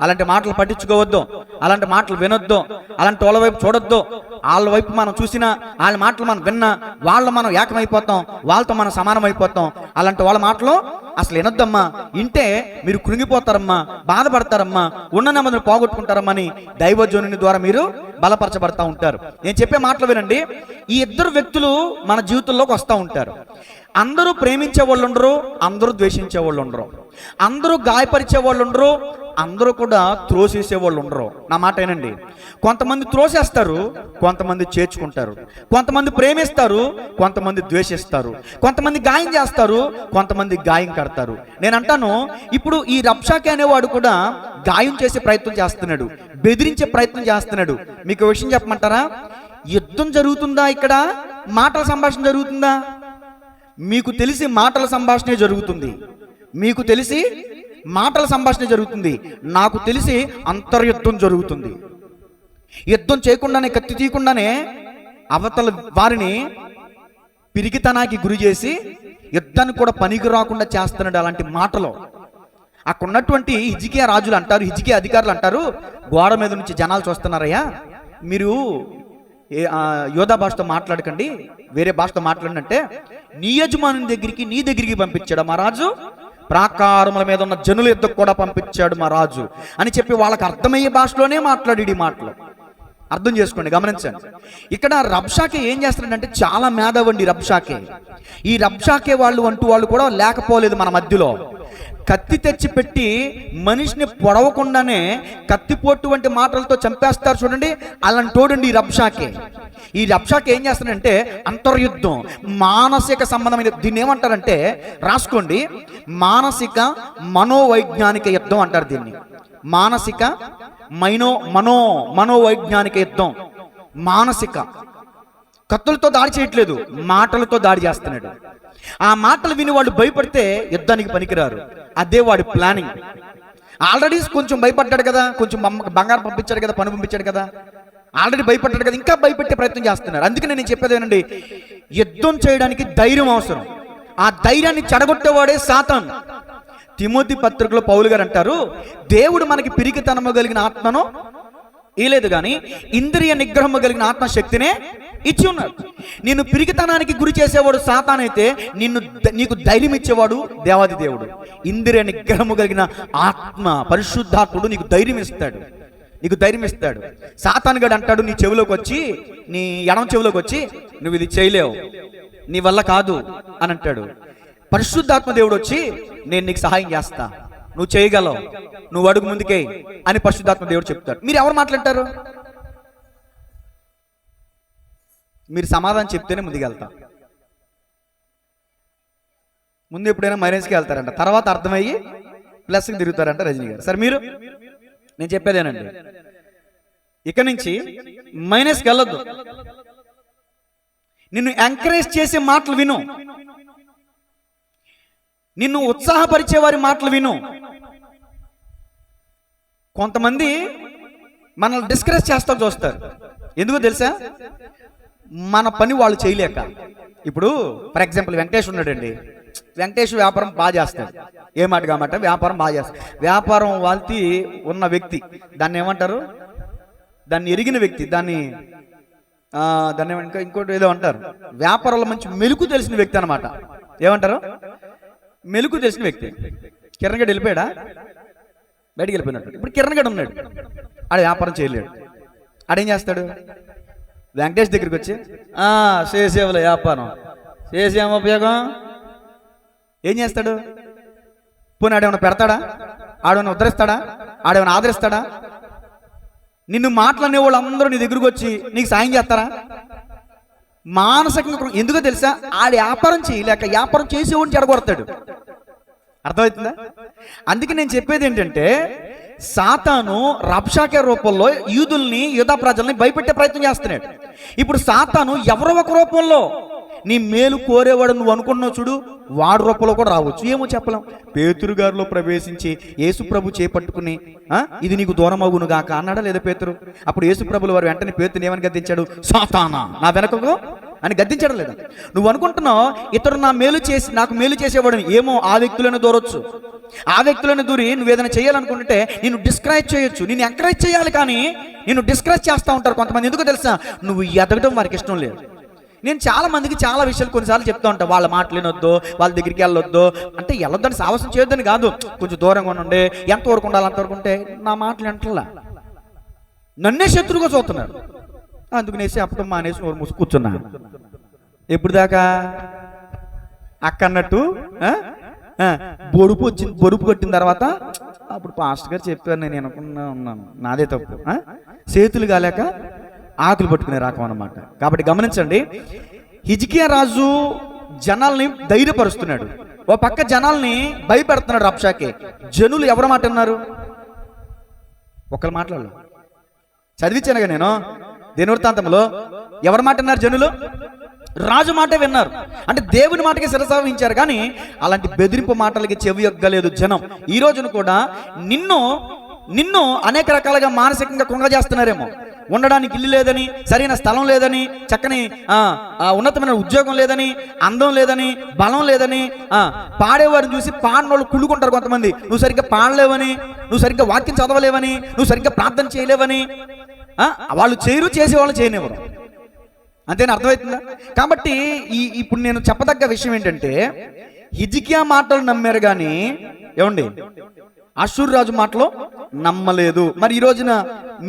అలాంటి మాటలు పట్టించుకోవద్దు, అలాంటి మాటలు వినొద్దు, అలాంటి వాళ్ళ వైపు చూడొద్దు. వాళ్ళ వైపు మనం చూసినా, వాళ్ళ మాటలు మనం విన్నా, వాళ్ళు మనం ఏకమైపోతాం, వాళ్ళతో మనం సమానం అయిపోతాం. అలాంటి వాళ్ళ మాటలు అసలు వినొద్దమ్మా, వింటే మీరు కృంగిపోతారమ్మా, బాధపడతారమ్మా, ఉన్న నెమ్మదిని పోగొట్టుకుంటారమ్మా అని దైవజనుని ద్వారా మీరు బలపరచబడతా ఉంటారు. నేను చెప్పే మాటలు వినండి. ఈ 2 వ్యక్తులు మన జీవితంలోకి వస్తూ ఉంటారు. అందరూ ప్రేమించే వాళ్ళు ఉండరు, అందరూ ద్వేషించే వాళ్ళు ఉండరు, అందరూ గాయపరిచే వాళ్ళు ఉండరు, అందరూ కూడా త్రోసేసే వాళ్ళు ఉండరు. నా మాట ఏనండి. కొంతమంది త్రోసేస్తారు, కొంతమంది చేర్చుకుంటారు, కొంతమంది ప్రేమిస్తారు, కొంతమంది ద్వేషిస్తారు, కొంతమంది గాయం చేస్తారు, కొంతమంది గాయం కడతారు. నేను అంటాను, ఇప్పుడు ఈ రబ్షాకి అనేవాడు కూడా గాయం చేసే ప్రయత్నం చేస్తున్నాడు, బెదిరించే ప్రయత్నం చేస్తున్నాడు. మీకు విషయం చెప్పమంటారా? యుద్ధం జరుగుతుందా ఇక్కడ? మాటల సంభాషణ జరుగుతుందా? మీకు తెలిసి మాటల సంభాషణే జరుగుతుంది. మీకు తెలిసి మాటల సంభాషణ జరుగుతుంది. నాకు తెలిసి అంతర్యుద్ధం జరుగుతుంది. యుద్ధం చేయకుండానే, కత్తి తీయకుండానే అవతల వారిని పిరికితనానికి గురి చేసి యుద్ధానికి కూడా పనికి రాకుండా చేస్తున్నాడు. అలాంటి మాటలు అక్కడ ఉన్నటువంటి హిజ్కియా రాజులు అంటారు, హిజ్కియా అధికారులు అంటారు, గోడ మీద నుంచి జనాలు చూస్తున్నారయ్యా, మీరు యోధా భాషతో మాట్లాడకండి, వేరే భాషతో మాట్లాడినంటే నీ యజమాని దగ్గరికి, నీ దగ్గరికి పంపించాడు మా రాజు, ప్రాకారముల మీద ఉన్న జనుల యుద్ధకు కూడా పంపించాడు మా రాజు అని చెప్పి వాళ్ళకి అర్థమయ్యే భాషలోనే మాట్లాడి మాటలు. అర్థం చేసుకోండి, గమనించండి. ఇక్కడ రబ్షాకే ఏం చేస్తున్నాడంటే చాలా మేధావండి రబ్షాకే. ఈ రబ్షాకే వాళ్ళు కూడా లేకపోలేదు మన మధ్యలో. కత్తి తెచ్చి పెట్టి మనిషిని పొడవకుండానే కత్తిపోటు వంటి మాటలతో చంపేస్తారు చూడండి, అలాంటి తోడండి ఈ రబ్షాకే. ఈ రబ్షాకే ఏం చేస్తాడంటే అంతర్యుద్ధం, మానసిక సంబంధమైన, దీన్ని ఏమంటారంటే రాసుకోండి, మానసిక మనోవైజ్ఞానిక యుద్ధం అంటారు దీన్ని. మానసిక మనోవైజ్ఞానిక యుద్ధం. మానసిక, కత్తులతో దాడి చేయట్లేదు, మాటలతో దాడి చేస్తున్నాడు. ఆ మాటలు విని వాళ్ళు భయపడితే యుద్ధానికి పనికిరారు. అదే వాడి ప్లానింగ్. ఆల్రెడీ కొంచెం భయపడ్డాడు కదా, కొంచెం బంగారం పంపించాడు కదా, పని పంపించాడు కదా, ఆల్రెడీ భయపడ్డాడు కదా, ఇంకా భయపెట్టే ప్రయత్నం చేస్తున్నారు. అందుకని నేను చెప్పేదేనండి, యుద్ధం చేయడానికి ధైర్యం అవసరం. ఆ ధైర్యాన్ని చెడగొట్టేవాడే సాతాన్. తిమోతి పత్రికలో పౌలు గారు అంటారు, దేవుడు మనకి పిరికితనము కలిగిన ఆత్మను ఇలేదు కానీ ఇంద్రియ నిగ్రహము కలిగిన ఆత్మశక్తినే ఇచ్చి ఉన్నాడు. నిన్ను పిరికితనానికి గురి చేసేవాడు సాతానైతే నీకు ధైర్యం ఇచ్చేవాడు దేవాది దేవుడు. ఇంద్రియ నిగ్రహము కలిగిన ఆత్మ పరిశుద్ధాత్ముడు నీకు ధైర్యం ఇస్తాడు. సాతానుగాడు అంటాడు నీ చెవిలోకి వచ్చి, నీ ఎడమ చెవిలోకి వచ్చి, నువ్వు ఇది చేయలేవు, నీ వల్ల కాదు అని అంటాడు. పరిశుద్ధాత్మ దేవుడు వచ్చి, నేను నీకు సహాయం చేస్తా, నువ్వు చేయగలవు, నువ్వు అడుగు ముందుకే అని పరిశుద్ధాత్మ దేవుడు చెప్తాడు. మీరు ఎవరు మాట్లాడతారు? మీరు సమాధానం చెప్తేనే ముందుకెళ్తా. ముందు ఎప్పుడైనా మైనస్కి వెళ్తారంట, తర్వాత అర్థమయ్యి ప్లస్కి తిరుగుతారంట రజనీ గారు. సరే మీరు, నేను చెప్పేదేనండి, ఇక నుంచి మైనస్కి వెళ్ళొద్దు. నిన్ను ఎంకరేజ్ చేసే మాటలు విను, నిన్ను ఉత్సాహపరిచే వారి మాటలు విను. కొంతమంది మనల్ని డిస్కరేజ్ చేస్తూ చూస్తారు. ఎందుకో తెలుసా? మన పని వాళ్ళు చేయలేక. ఇప్పుడు ఫర్ ఎగ్జాంపుల్ వెంకటేష్ ఉన్నాడండి, వెంకటేష్ వ్యాపారం బాగా చేస్తాడు, ఏ మాట కామాట వ్యాపారం బాగా చేస్తాడు. వ్యాపారం వాళ్ళకి ఉన్న వ్యక్తి, దాన్ని ఏమంటారు, దాన్ని ఎరిగిన వ్యక్తి, దాన్ని ఇంకోటి ఏదో అంటారు, వ్యాపారంలో మంచి మెలుకు తెలిసిన వ్యక్తి అనమాట. ఏమంటారు? మెలుకు తెలిసిన వ్యక్తి. కిరణ్ గడ్ వెళ్ళిపోయాడా? బయటికి వెళ్ళిపోయినట్టు. ఇప్పుడు కిరణ్ గడ్ ఉన్నాడు, ఆడ వ్యాపారం చేయలేడు. ఆడేం చేస్తాడు? వెంకటేష్ దగ్గరికి వచ్చి, చేసేవాళ్ళ వ్యాపారం చేసేమో ఉపయోగం, ఏం చేస్తాడు? పోనీ ఆడేమైనా పెడతాడా? ఆడేమైనా ఉద్ధరిస్తాడా? ఆడేమైనా ఆదరిస్తాడా? నిన్ను మాట్లాడే వాళ్ళు అందరూ నీ దగ్గరకు వచ్చి నీకు సాయం చేస్తారా? మానసికంగా. ఎందుకో తెలుసా? ఆడ వ్యాపారం చేయలేక వ్యాపారం చేసేవాడిని చెడగొడతాడు. అర్థమవుతుందా? అందుకే నేను చెప్పేది ఏంటంటే, సాతాను రబ్షాకే రూపంలో యూదుల్ని, యూదా ప్రజల్ని భయపెట్టే ప్రయత్నం చేస్తున్నాడు. ఇప్పుడు సాతాను ఎవరో ఒక రూపంలో నీ మేలు కోరేవాడు నువ్వు అనుకున్నావు చూడు, వాడు రూపంలో కూడా రావచ్చు, ఏమో చెప్పలేం. పేతురు గారిలో ప్రవేశించి యేసు ప్రభు చేపట్టుకుని ఇది నీకు దూరం అగును గాక అన్నాడా లేదా పేతురు? అప్పుడు యేసు ప్రభుల వారు వెంటనే పేతురుని ఏమని గద్దించాడు? సాతానా నా వెనకకు అని గద్దించడం లేదా? నువ్వు అనుకుంటున్నావు ఇతడు నాకు మేలు చేసేవాడని, ఏమో ఆ వ్యక్తులను దూరొచ్చు. ఆ వ్యక్తులను దూరి నువ్వు ఏదైనా చేయాలనుకుంటే నిన్ను డిస్కరేజ్ చేయొచ్చు, నిన్ను ఎంకరేజ్ చేయాలి, కానీ నిన్ను డిస్కరేజ్ చేస్తూ ఉంటారు కొంతమంది. ఎందుకు తెలుసా? నువ్వు ఎదగడం వారికి ఇష్టం లేదు. నేను చాలా మందికి చాలా విషయాలు కొన్నిసార్లు చెప్తా ఉంటాను, వాళ్ళ మాటలు వినొద్దు, వాళ్ళ దగ్గరికి వెళ్ళొద్దు అంటే, వెళ్ళొద్దని సాహసం చేయొద్దని కాదు, కొంచెం దూరంగా ఉండే, ఎంతవరకు ఉండాలి అంతవరకు ఉంటే నా మాటలు వింటలా, నన్నే శత్రువుగా చూస్తున్నారు. అందుకనేసి అప్పుడు మానేసి మూసి కూర్చున్నా. ఎప్పుడు దాకా అక్క అన్నట్టు బొరుపు కొట్టిన తర్వాత అప్పుడు పాస్టర్ గారు చెప్పారు, నేను అనుకున్నా ఉన్నాను, నాదే తప్పు. చేతులు కాలేక ఆకులు పట్టుకునే రకం అన్నమాట. కాబట్టి గమనించండి, హిజ్కియా రాజు జనాల్ని ధైర్యపరుస్తున్నాడు, ఓ పక్క జనాల్ని భయపెడుతున్నాడు రబ్షాకే. జనులు ఎవరి మాట అన్నారు? ఒకళ్ళు మాట్లాడలేదు. చదివించానుగా నేను దినవృత్తాంతంలో. ఎవరి మాట అన్నారు జనులు? రాజు మాట విన్నారు. అంటే దేవుని మాటకి శిరసావహించారు, కానీ అలాంటి బెదిరింపు మాటలకి చెవి యొగ్గలేదు జనం. ఈ రోజున కూడా నిన్ను అనేక రకాలుగా మానసికంగా కుంగజేస్తున్నారేమో. ఉండడానికి ఇల్లు లేదని, సరైన స్థలం లేదని, చక్కని ఉన్నతమైన ఉద్యోగం లేదని, అందం లేదని, బలం లేదని, పాడేవారిని చూసి పాడినోళ్ళు కుళ్ళుకుంటారు కొంతమంది. నువ్వు సరిగ్గా పాడలేవని, నువ్వు సరిగ్గా వాక్యం చదవలేవని, నువ్వు సరిగ్గా ప్రార్థన చేయలేవని. వాళ్ళు చేయరు, చేసేవాళ్ళు చేయనివ్వరు. అంతేనా? అర్థమవుతుందా? కాబట్టి ఇప్పుడు నేను చెప్పదగ్గ విషయం ఏంటంటే, హిజ్కియా మాటలు నమ్మారు కానీ ఏమండి? అష్షూరు రాజు మాటలో నమ్మలేదు. మరి ఈ రోజున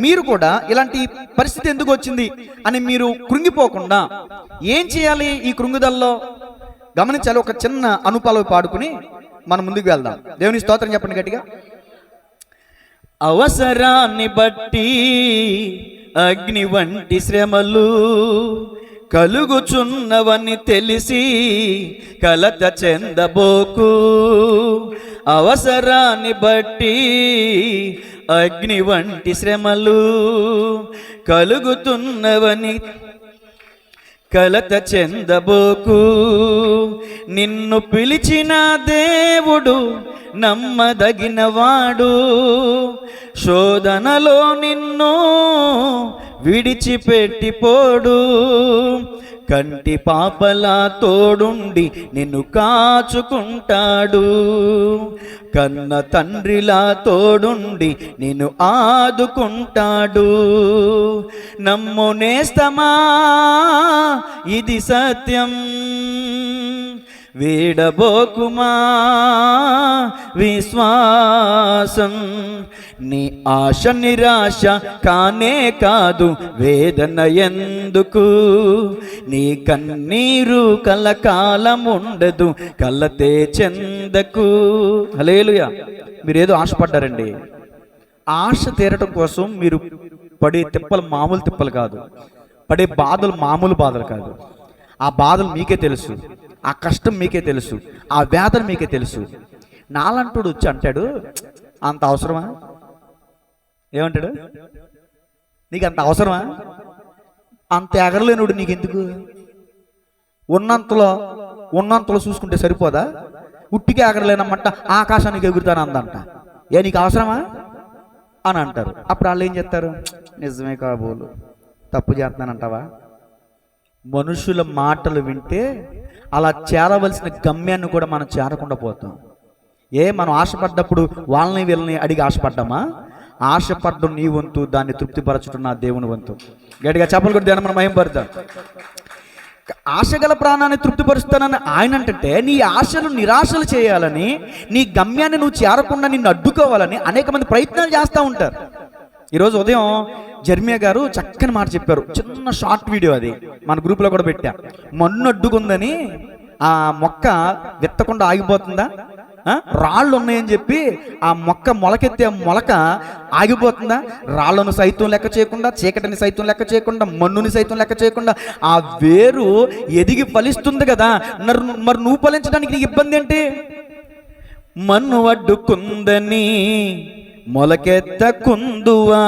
మీరు కూడా ఇలాంటి పరిస్థితి ఎందుకు వచ్చింది అని మీరు కృంగిపోకుండా ఏం చేయాలి? ఈ కృంగుదల్లో గమనించాలి. ఒక చిన్న అనుపాలు పాడుకుని మనం ముందుకు వెళ్దాం. దేవుని స్తోత్రం చెప్పండి గట్టిగా. అవసరాన్ని బట్టి అగ్ని వంటి శ్రమలు కలుగుచున్నవని తెలిసి కలత చెందబోకు. అవసరాన్ని బట్టి అగ్ని వంటి శ్రమలు కలుగుతున్నవని కలత చెందబోకు. నిన్ను పిలిచిన దేవుడు నమ్మదగినవాడు, శోధనలో నిన్ను విడిచిపెట్టిపోడు. కంటి పాపలా తోడుండి నిన్ను కాచుకుంటాడు, కన్న తండ్రిలా తోడుండి నిన్ను ఆదుకుంటాడు. నమ్ము నేస్తమా, ఇది సత్యం, వీడబోకుమా విశ్వాసం. నీ ఆశ నిరాశ కానే కాదు, వేదన ఎందుకు? నీ కన్నీరు కలకాలం ఉండదు, కలతే చెందకు. హల్లెలూయా. మీరేదో ఆశపడ్డారండి. ఆశ తీరటం కోసం మీరు పడే తిప్పలు మామూలు తిప్పలు కాదు, పడే బాధలు మామూలు బాధలు కాదు. ఆ బాధలు మీకే తెలుసు, ఆ కష్టం మీకే తెలుసు, ఆ వేదన మీకే తెలుసు. నాలంటోడు వచ్చి అంటాడు, అంత అవసరమా? ఏమంటాడు? నీకు అంత అవసరమా? అంత ఎగరలేనుడు నీకెందుకు? ఉన్నంతలో చూసుకుంటే సరిపోదా? ఉట్టిగా ఎగరలేనమ్మంట ఆకాశానికి ఎగురుతాను అందంట. ఏ నీకు అవసరమా అని అంటారు. అప్పుడు వాళ్ళు ఏం చేస్తారు? నిజమే కాబోలు, తప్పు చేస్తున్నానంటావా? మనుషుల మాటలు వింటే అలా చేరవలసిన గమ్యాన్ని కూడా మనం చేరకుండా పోతాం. మనం ఆశపడ్డప్పుడు వాళ్ళని వీళ్ళని అడిగి ఆశపడ్డామా? ఆశపడ్డం నీ వంతు, దాన్ని తృప్తిపరచడం నా దేవుని వంతు. గట్టిగా చెప్పలు కూడా ధ్యానం మనం మహిమపడతాం. ఆశగల ప్రాణాన్ని తృప్తిపరుస్తానని ఆయన అంటే నీ ఆశలు నిరాశలు చేయాలని, నీ గమ్యాన్ని నువ్వు చేరకుండా నిన్ను అడ్డుకోవాలని అనేక మంది ప్రయత్నాలు చేస్తూ ఉంటారు. ఈరోజు ఉదయం జర్మియా గారు చక్కని మాట చెప్పారు. చిన్న షార్ట్ వీడియో, అది మన గ్రూప్లో కూడా పెట్టా. మన్ను అడ్డుకుందని ఆ మొక్క విత్తకుండా ఆగిపోతుందా? రాళ్ళు ఉన్నాయని చెప్పి ఆ మొక్క మొలకెత్తే మొలక ఆగిపోతుందా? రాళ్ళను సైతం లెక్క చేయకుండా, చీకటిని సైతం లెక్క చేయకుండా, మన్నుని సైతం లెక్క చేయకుండా ఆ వేరు ఎదిగి ఫలిస్తుంది కదా. మరి నువ్వు ఫలించడానికి నీకు ఇబ్బంది ఏంటి? మన్ను అడ్డుకుందని మొలకెత్తకుందువా,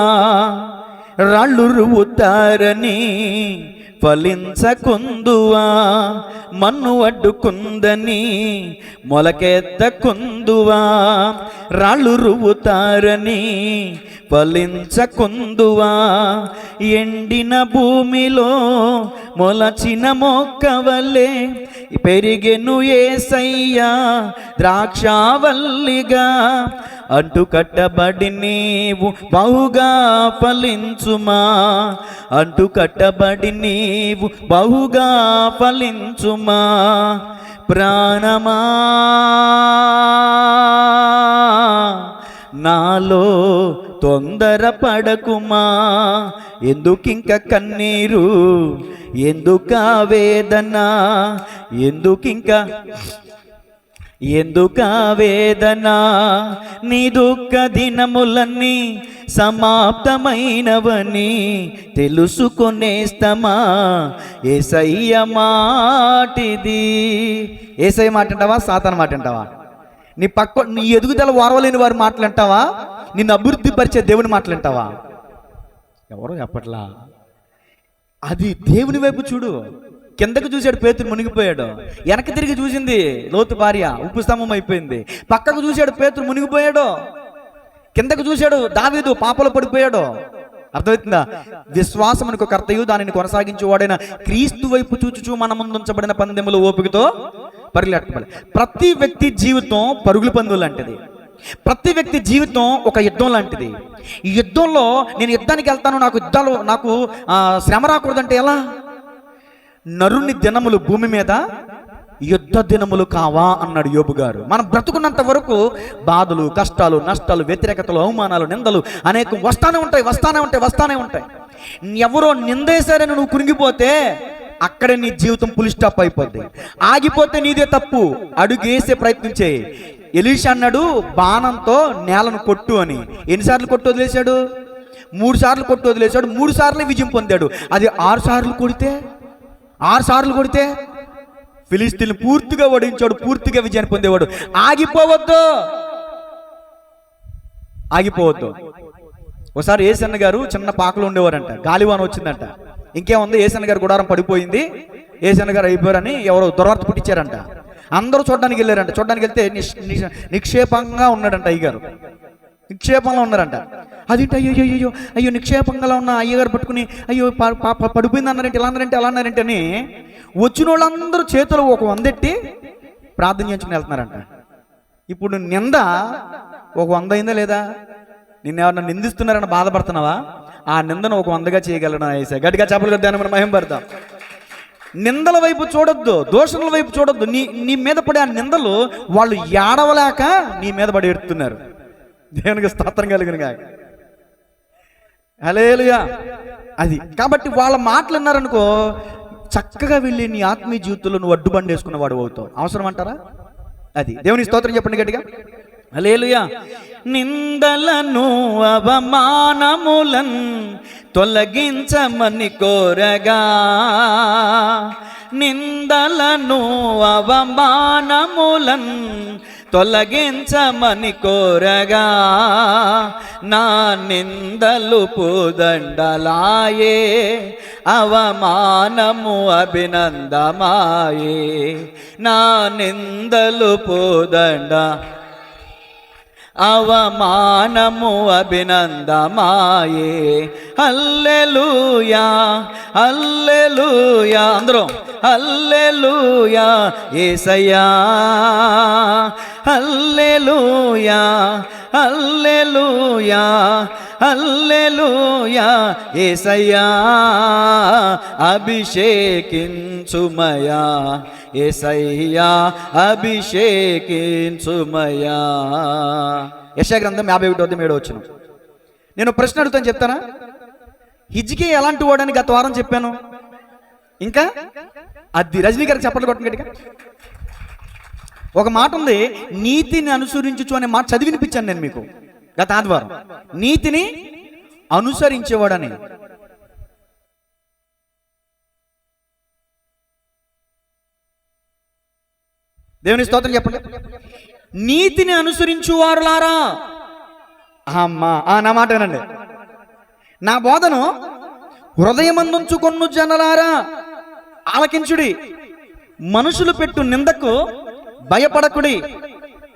రాళ్ళు రువుతారని ఫలించకుందువా. మన్ను అడ్డుకుందని మొలకెత్తకుందువా, రాళ్ళు రువుతారని ఫలించకుందువా. ఎండిన భూమిలో మొలచిన మొక్కవలే పెరిగెను యేసయ్యా ద్రాక్షావల్లిగా. అంటు కట్టబడి నీవు బహుగా ఫలించుమా, అంటు కట్టబడి నీవు బహుగా ఫలించుమా. ప్రాణమా నాలో తొందరపడకుమా, ఎందుకింక కన్నీరు, ఎందుక వేదన, ఎందుక వేదన. నీ దుఃఖ దినములన్నీ సమాప్తమైనవని తెలుసుకొనేస్తమా. యేసయ్య మాటిది. యేసయ్య మాట అంటావా? సాతాను మాట అంటావా? నీ ఎదుగుదల ఓర్వలేని వారి మాటలు అంటావా? నిన్ను అభివృద్ధి పరిచే దేవుని మాటలు అంటావా? ఎవరో చెప్పట్లా. అది దేవుని వైపు చూడు. కిందకు చూశాడు, పేతురు మునిగిపోయాడు. వెనక్కి తిరిగి చూసింది లోతు భార్య, ఉప్పు స్తంభం అయిపోయింది. పక్కకు చూశాడు, పేతురు మునిగిపోయాడు. కిందకు చూశాడు, దావీదు పాపలో పడిపోయాడు. అర్థమవుతుందా? విశ్వాసమునకు కర్తయు దానిని కొనసాగించేవాడైన క్రీస్తు వైపు చూచుచూ మన ముందు ఉంచబడిన పందెములు ఓపికతో పరిగెట్టాలి. ప్రతి వ్యక్తి జీవితం పరుగుల పందులు లాంటిది. ప్రతి వ్యక్తి జీవితం ఒక యుద్ధం లాంటిది. ఈ యుద్ధంలో నేను యుద్ధానికి వెళ్తాను, నాకు శ్రమ రాకూడదంటే ఎలా? నరుని దినములు భూమి మీద యుద్ధ దినములు కావా అన్నాడు యోబు గారు. మనం బ్రతుకున్నంత వరకు బాధలు, కష్టాలు, నష్టాలు, వ్యతిరేకతలు, అవమానాలు, నిందలు అనేకం వస్తానే ఉంటాయి. ఎవరో నిందేశారని నువ్వు కురింగిపోతే అక్కడే నీ జీవితం ఫుల్ స్టాప్ అయిపోద్ది. ఆగిపోతే నీదే తప్పు. అడుగు వేసే ప్రయత్నం చేయి. ఎలీషా అన్నాడు, బాణంతో నేలను కొట్టు అని. ఎన్నిసార్లు కొట్టు వదిలేశాడు? 3 సార్లు కొట్టు వదిలేశాడు. 3 సార్లు విజయం పొందాడు. అది 6 సార్లు కొడితే ఫిలిస్తీన్లు పూర్తిగా ఓడించాడు, పూర్తిగా విజయాన్ని పొందేవాడు. ఆగిపోవద్దు. ఒకసారి ఏసన్న గారు చిన్న పాకలో ఉండేవారంట. గాలివాన వచ్చిందంట. ఇంకేముంది, ఏసన్న గారు గుడారం పడిపోయింది, ఏసన్న గారు అయిపోయారని ఎవరో దుర్వార్త పుట్టించారంట. అందరూ చూడడానికి వెళ్ళారంట. చూడడానికి వెళ్తే నిక్షేపంగా ఉన్నాడంట అయ్యగారు. నిక్షేపంలో ఉన్నారంట. అదేంటి, అయ్యో నిక్షేపంగా ఉన్న అయ్యగారు పట్టుకుని అయ్యో పడిపోయింది అన్నారంటే, ఇలా అన్నారంటే అని వచ్చిన వాళ్ళందరూ చేతులు ఒక 100 ఎట్టి ప్రార్థన చేసుకుని వెళ్తున్నారంట. ఇప్పుడు నింద ఒక 100 అయిందా లేదా? నిన్నెవరన్నా నిందిస్తున్నారని బాధపడుతున్నావా? ఆ నిందను ఒక 100గా చేయగలనా? వేసా గట్టిగా చెప్పలు కొద్దాన్ని మనం మహిమ పడతాం. నిందల వైపు చూడొద్దు, దోషణల వైపు చూడొద్దు. నీ మీద పడే ఆ నిందలు వాళ్ళు ఏడవలేక నీ మీద పడి ఎడుతున్నారు. దేవునికి స్తోత్రం కలిగిన హల్లెలూయా. అది కాబట్టి వాళ్ళ మాటలు విన్నారనుకో, చక్కగా వెళ్ళి నీ ఆత్మీయ జీవితంలో నువ్వు అడ్డుబండి వేసుకున్న వాడు అవుతావు. అవసరం అంటారా? అది దేవుని స్తోత్రం చెప్పండి గట్టిగా. హల్లెలూయా. నిందలను అవమానములను తొలగించమని కోరగా, నిందలను అవమానములను తొలగించమని కోరగా, నా నిందలు పూదండలాయే, అవమానము అభినందమాయే. నా నిందలు పూదండ, అవమానము అభినందమాయే. హల్లెలూయా హల్లెలూయా అందరూ హల్లెలూయా యేసయ్యా, హల్లెలూయా హల్లెలూయా హల్లెలూయా యేసయ్యా. అభిషేకించుమయా యేసయ్యా, అభిషేకించుమయా. యెషయా గ్రంథం 51:7. నేను ప్రశ్న అడుగుతాను, చెప్తానా? హిజ్కియా ఎలాంటి వాడని గత వారం చెప్పాను. ఇంకా అది రజనీ గారికి చప్పట్లు కొట్టండి గట్టిగా. ఒక మాట ఉంది, నీతిని అనుసరించు అనే మాట చదివినిపించాను నేను మీకు గత ఆదివారం. నీతిని అనుసరించేవాడని. దేవుని స్తోత్రం చెప్పండి. నీతిని అనుసరించు వారులారా. అమ్మా నా మాట వినండి. నా బోధను హృదయమందుంచుకొను జనులారా ఆలకించుడి. మనుషులు పెట్టు నిందకు భయపడకుడి,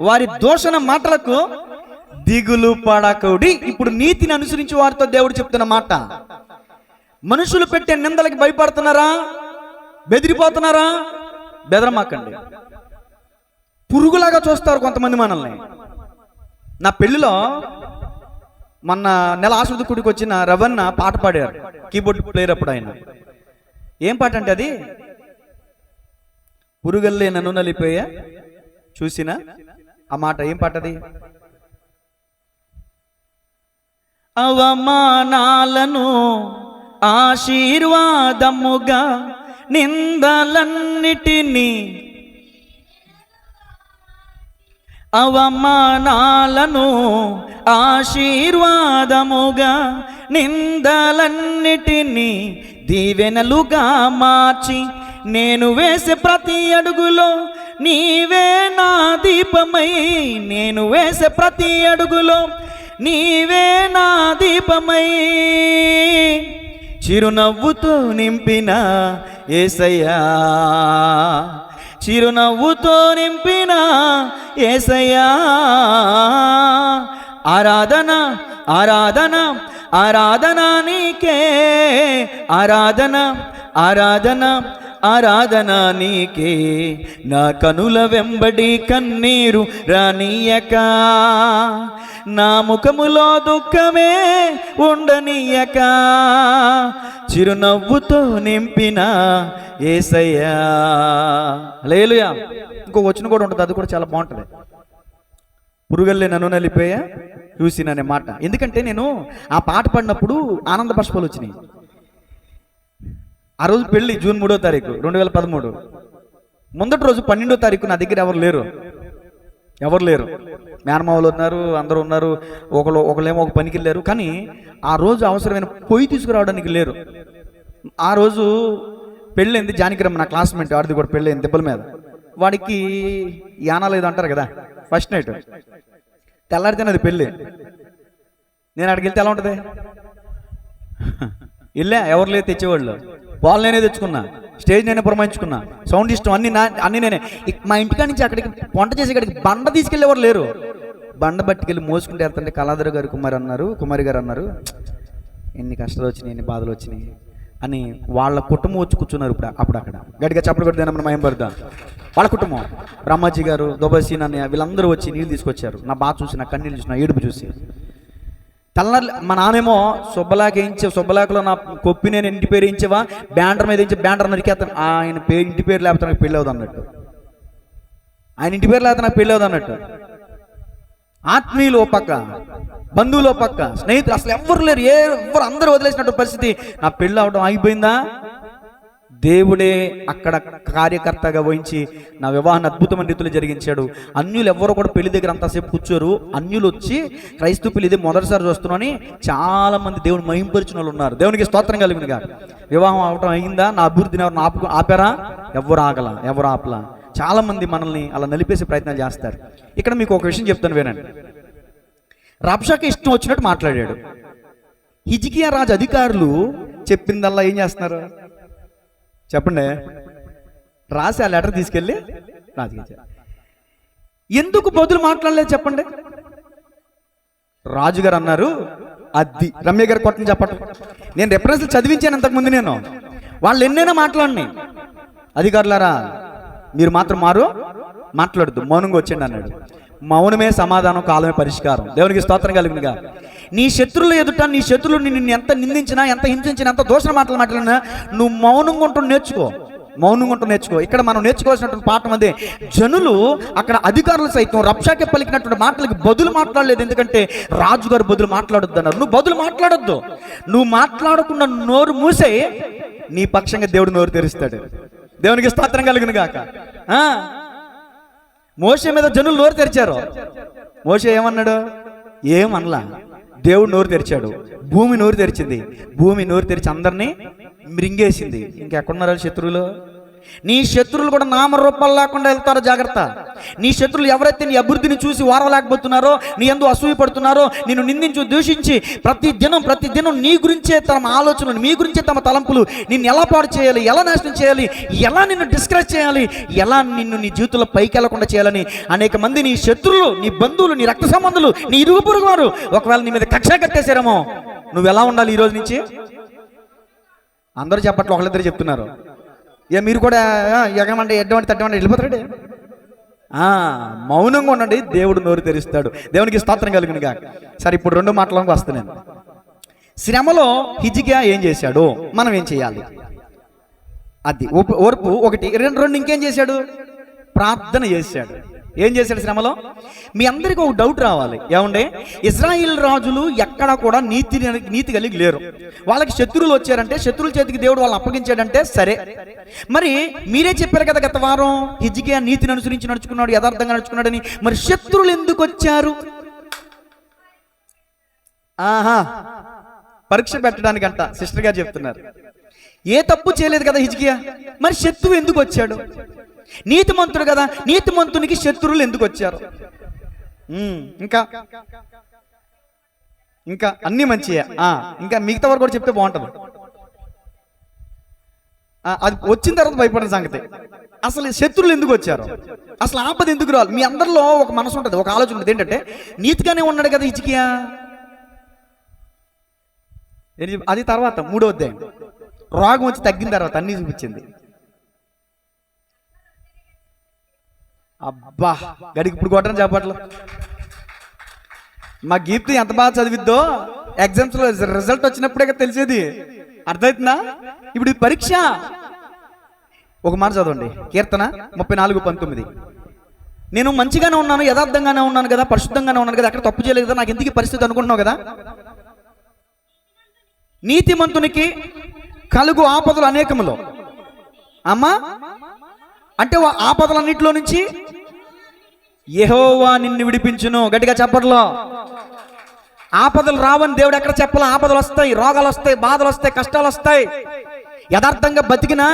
వారి దూషణ మాటలకు దిగులు పడకుడి. ఇప్పుడు నీతిని అనుసరించి వారితో దేవుడు చెప్తున్న మాట. మనుషులు పెట్టే నిందలకి భయపడుతున్నారా? బెదిరిపోతున్నారా? బెదరమాకండి. పురుగులాగా చూస్తారు కొంతమంది మనల్ని. నా పెళ్లిలో మొన్న నెల ఆశ్రదకుడికి వచ్చిన రవణ పాట పాడారు, కీబోర్డ్ ప్లేయర్. అప్పుడు ఆయన ఏం పాట అంటే అది, పురుగల్లే నన్ను నలిపోయా చూసినా. ఆ మాట ఏం పాట అది? అవమానాలను ఆశీర్వాదముగా, నిందలన్నిటినీ అవమానాలను ఆశీర్వాదముగా, నిందలన్నిటినీ దీవెనలుగా మార్చి, నేను వేసే ప్రతి అడుగులో నీవే నా దీపమై, నేను వేసే ప్రతి అడుగులో నీవే నా దీపమై, చిరునవ్వుతో నింపిన యేసయ్యా, చిరునవ్వుతో నింపిన యేసయ్యా. ఆరాధన ఆరాధన ఆరాధన నీకే, ఆరాధన ఆరాధన ఆరాధన నీకే, నా కనుల వెంబడి కన్నీరు రానీయక, నా ముఖములో దుఃఖమే ఉండనీయక, చిరునవ్వుతో నింపిన యేసయ్యా. హల్లెలూయా. ఇంకో వచనం కూడా ఉంటుంది, అది కూడా చాలా బాగుంటుంది. పురుగల్లే నన్ను నలిపోయా చూసిననే మాట. ఎందుకంటే నేను ఆ పాట పాడినప్పుడు ఆనంద బాష్పాలు వచ్చినాయి. ఆ రోజు పెళ్ళి జూన్ 3వ తారీఖు 2013. ముందటి రోజు 12వ తారీఖు నా దగ్గర ఎవరు లేరు. మేనమావులు ఉన్నారు, అందరూ ఉన్నారు. ఒకళ్ళేమో ఒక పనికి వెళ్ళారు. కానీ ఆ రోజు అవసరమైన పొయ్యి తీసుకురావడానికి లేరు. ఆ రోజు పెళ్ళైంది. జానకిరమ్మ నా క్లాస్మేట్, ఆడిది కూడా పెళ్ళైంది దెబ్బల మీద. వాడికి యానాలు ఏదో అంటారు కదా, ఫస్ట్ నైట్ తెల్లారితేనే అది పెళ్ళి. నేను అక్కడికి వెళ్తే ఎలా ఉంటుంది? వెళ్ళా, ఎవరు లేదు తెచ్చేవాళ్ళు. బాల్ నేనే తెచ్చుకున్నా, స్టేజ్ నేనే పురమాయించుకున్నా, సౌండ్ సిస్టమ్ అన్ని నేనే. మా ఇంటికాడ నుంచి అక్కడికి వంట చేసి ఇక్కడికి బండ తీసుకెళ్ళేవారు లేరు. బండ బట్టుకెళ్ళి మోసుకుంటే వెళ్తుంటే కళాధర్ గారు కుమారి గారు అన్నారు, ఎన్ని కష్టాలు వచ్చినాయి, ఎన్ని బాధలు వచ్చినాయి అని వాళ్ళ కుటుంబం వచ్చి కూర్చున్నారు. అప్పుడు అక్కడ గట్టిగా చప్పట్లు కొడితే మనం మయం పడదాం. వాళ్ళ కుటుంబం బ్రహ్మాజీ గారు, దుబాసీన్ అన్నయ్య వీళ్ళందరూ వచ్చి నీళ్ళు తీసుకొచ్చారు. నా బాధ చూసి, నా కన్నీళ్ళు చూసి, నా ఏడుపు చూసి తెల్లారి మా నానేమో సుబ్బలాకలో నా కొప్పి నేను ఇంటి పేరు వేయించేవా, బ్యాండర్ మీద వేయించి బ్యాండర్ నరికేస్తాను. ఆయన ఇంటి పేరు లేకపోతే నాకు పెళ్ళి అవుతుంది అన్నట్టు. ఆయన ఇంటి పేరు లేకపోతే నాకు పెళ్ళి అవుతుంది అన్నట్టు. ఆత్మీయులు ఓ పక్క, బంధువులు ఓ పక్క, స్నేహితులు అసలు ఎవ్వరు లేరు. ఎవరు అందరూ వదిలేసినట్టు పరిస్థితి. నా పెళ్ళి అవడం ఆగిపోయిందా? దేవుడే అక్కడ కార్యకర్తగా వహించి నా వివాహాన్ని అద్భుతమైన రీతిలో జరిగించాడు. అన్యులు ఎవరు కూడా పెళ్లి దగ్గర అంతసేపు కూర్చోరు. అన్యులు వచ్చి క్రైస్తవ పెళ్లి ఇదే మొదటిసారి చూస్తున్నాని చాలా మంది దేవుని మహింపరిచిన వాళ్ళు ఉన్నారు. దేవునికి స్తోత్రం కలిగినగా. వివాహం అవడం అయిందా? నా అభివృద్ధిని ఎవరు ఆపారా? ఎవరు ఆపలా. చాలా మంది మనల్ని అలా నలిపేసే ప్రయత్నాలు చేస్తారు. ఇక్కడ మీకు ఒక విషయం చెప్తాను, వినండి. రబ్షాకి ఇష్టం వచ్చినట్టు మాట్లాడాడు. హిజ్కియా రాజు అధికారులు చెప్పిందల్లా ఏం చేస్తున్నారు చెప్పండి? రాసి ఆ లెటర్ తీసుకెళ్ళి రాజుకి ఇచ్చారు. ఎందుకు బదులు మాట్లాడలేదు చెప్పండి? రాజుగారు అన్నారు, అది రమ్య గారు కొట్టని చెప్పటం. నేను రెఫరెన్స్లు చదివించాను ఇంతకుముందు. నేను వాళ్ళు ఎన్నైనా మాట్లాడిని. అధికారులారా మీరు మాత్రం మాట్లాడద్దు, మౌనంగా వచ్చండి అన్నాడు. మౌనమే సమాధానం, కాలమే పరిష్కారం. దేవునికి స్తోత్రం కలిగినగా. నీ శత్రువుల ఎదుట, నీ శత్రువులు నిన్ను ఎంత నిందించినా, ఎంత హింసించినా, ఎంత దోషణ మాటలు మాట్లాడినా నువ్వు మౌనంగా ఉంటూ నేర్చుకో. ఇక్కడ మనం నేర్చుకోవాల్సినటువంటి పాఠం అదే. జనులు అక్కడ అధికారులు సైతం రబ్షాకే పలికినటువంటి మాటలకి బదులు మాట్లాడలేదు. ఎందుకంటే రాజుగారు బదులు మాట్లాడొద్దు అన్నారు. నువ్వు బదులు మాట్లాడొద్దు. నువ్వు మాట్లాడకుండా నోరు మూసే, నీ పక్షంగా దేవుడు నోరు తెరుస్తాడు. దేవునికి స్తోత్రం కలుగును గాక. మోషే మీద జనులు నోరు తెరిచారు. మోషే ఏమన్నాడు? ఏమనలా. దేవుడు నోరు తెరిచాడు. భూమి నోరు తెరిచింది. భూమి నోరు తెరిచి అందరినీ మృంగేసింది. ఇంకెక్కడున్నారు శత్రువులు? నీ శత్రువులు కూడా నామరూపాలు లేకుండా వెళ్తారో జాగ్రత్త. నీ శత్రువులు ఎవరైతే నీ అభివృద్ధిని చూసి వారలేకపోతున్నారో, నీ యందు అసూయ పడుతున్నారో, నిన్ను నిందించి దూషించి ప్రతి దినం నీ గురించే తమ ఆలోచనలు, మీ గురించే తమ తలంపులు, నిన్ను ఎలా పాడు చేయాలి, ఎలా నాశనం చేయాలి, ఎలా నిన్ను డిస్కరేజ్ చేయాలి, ఎలా నిన్ను నీ జీవితంలో పైకి వెళ్లకుండా చేయాలని అనేక మంది నీ శత్రువులు, నీ బంధువులు, నీ రక్త సంబంధులు, నీ ఇరుగు పొరుగు వారు ఒకవేళ నీ మీద కక్ష కట్టేశారేమో, నువ్వు ఎలా ఉండాలి ఈ రోజు నుంచి? అందరూ చెప్పట్లు, ఒకళ్ళిద్దరు చెప్తున్నారు. మీరు కూడా ఎగమంటే ఎడ్డమంటే తట్టమంటే వెళ్ళిపోతాడు. మౌనంగా ఉండండి, దేవుడు నోరు తెరుస్తాడు. దేవునికి స్తోత్రం కలుగునుగా. సరే, ఇప్పుడు రెండు మాటలకు వస్తున్నాను. శ్రమలో హిజ్కియా ఏం చేశాడు, మనం ఏం చేయాలి? అది ఓర్పు ఒకటి. రెండు ఇంకేం చేశాడు? ప్రార్థన చేశాడు. ఏం చేశాడు శ్రమలో? మీ అందరికీ ఒక డౌట్ రావాలి. ఏమంటే ఇజ్రాయిల్ రాజులు ఎక్కడా కూడా నీతి కలిగి లేరు. వాళ్ళకి శత్రువులు వచ్చారంటే, శత్రువుల చేతికి దేవుడు వాళ్ళని అప్పగించాడంటే సరే. మరి మీరే చెప్పారు కదా గత వారం, హిజ్కియా నీతిని అనుసరించి నడుచుకున్నాడు, యథార్థంగా నడుచుకున్నాడని. మరి శత్రువులు ఎందుకు వచ్చారు? పరీక్ష పెట్టడానికంట సిస్టర్ గారు చెప్తున్నారు. ఏ తప్పు చేయలేదు కదా హిజ్కియా, మరి శత్రువు ఎందుకు వచ్చాడు? నీతిమంతుడు కదా, నీతిమంతునికి శత్రువులు ఎందుకు వచ్చారు? ఇంకా అన్ని మంచియే. ఇంకా మిగతా వారు కూడా చెప్తే బాగుంటుంది. అది వచ్చిన తర్వాత భయపడిన సంగతి. అసలు శత్రువులు ఎందుకు వచ్చారు, అసలు ఆపద ఎందుకు రావాలి? మీ అందరిలో ఒక మనసు ఉంటుంది, ఒక ఆలోచన ఉంటుంది. ఏంటంటే నీతిగానే ఉన్నాడు కదా హిజ్కియా. అది తర్వాత 3వ అధ్యాయం రోగం వచ్చి తగ్గిన తర్వాత అన్నీ చూపించింది. అబ్బా, గడికి ఇప్పుడు కొట్టని చెప్పట్లు. మా గీప్తి ఎంత బాగా చదివిద్దో ఎగ్జామ్స్లో రిజల్ట్ వచ్చినప్పుడే తెలిసేది. అర్థమవుతుందా? ఇప్పుడు ఈ పరీక్ష. ఒక మాట చదవండి, కీర్తన 34:19. నేను మంచిగానే ఉన్నాను, యథార్థంగానే ఉన్నాను కదా, పరిశుద్ధంగానే ఉన్నాను కదా, అక్కడ తప్పు చేయలేదు కదా, నాకు ఎందుకు ఈ పరిస్థితి అనుకుంటున్నావు కదా. నీతిమంతునికి కలుగు ఆపదలు అనేకములో. అమ్మా అంటే ఆపదలన్నింటిలో నుంచి యెహోవా నిన్ను విడిపించును. గట్టిగా చెప్పట్లో. ఆపదలు రావని దేవుడు ఎక్కడ చెప్పాల? ఆపదలు వస్తాయి, రోగాలు వస్తాయి, బాధలు వస్తాయి, కష్టాలు వస్తాయి. యథార్థంగా బతికినా,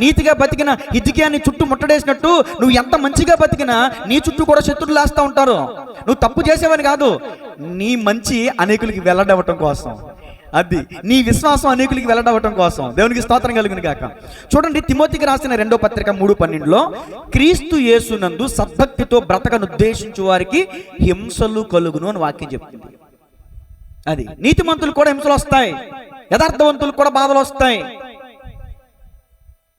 నీతిగా బతికినా, హిజ్కియాని చుట్టూ ముట్టడేసినట్టు నువ్వు ఎంత మంచిగా బతికినా నీ చుట్టూ కూడా శత్రువులు వేస్తూ ఉంటారు. నువ్వు తప్పు చేసేవని కాదు, నీ మంచి అనేకులకి వెల్లడవటం కోసం, అది నీ విశ్వాసం అనేకులకి వెల్లడవటం కోసం. దేవునికి స్తోత్రం కలుగును గాక. చూడండి, తిమోతికి రాసిన 2వ పత్రిక 3:12లో క్రీస్తు యేసునందు సద్భక్తితో బ్రతకను ఉద్దేశించు వారికి హింసలు కలుగును అని వాక్యం చెప్తుంది. అది నీతిమంతులు కూడా హింసలు వస్తాయి, యథార్థవంతులు కూడా బాధలు వస్తాయి,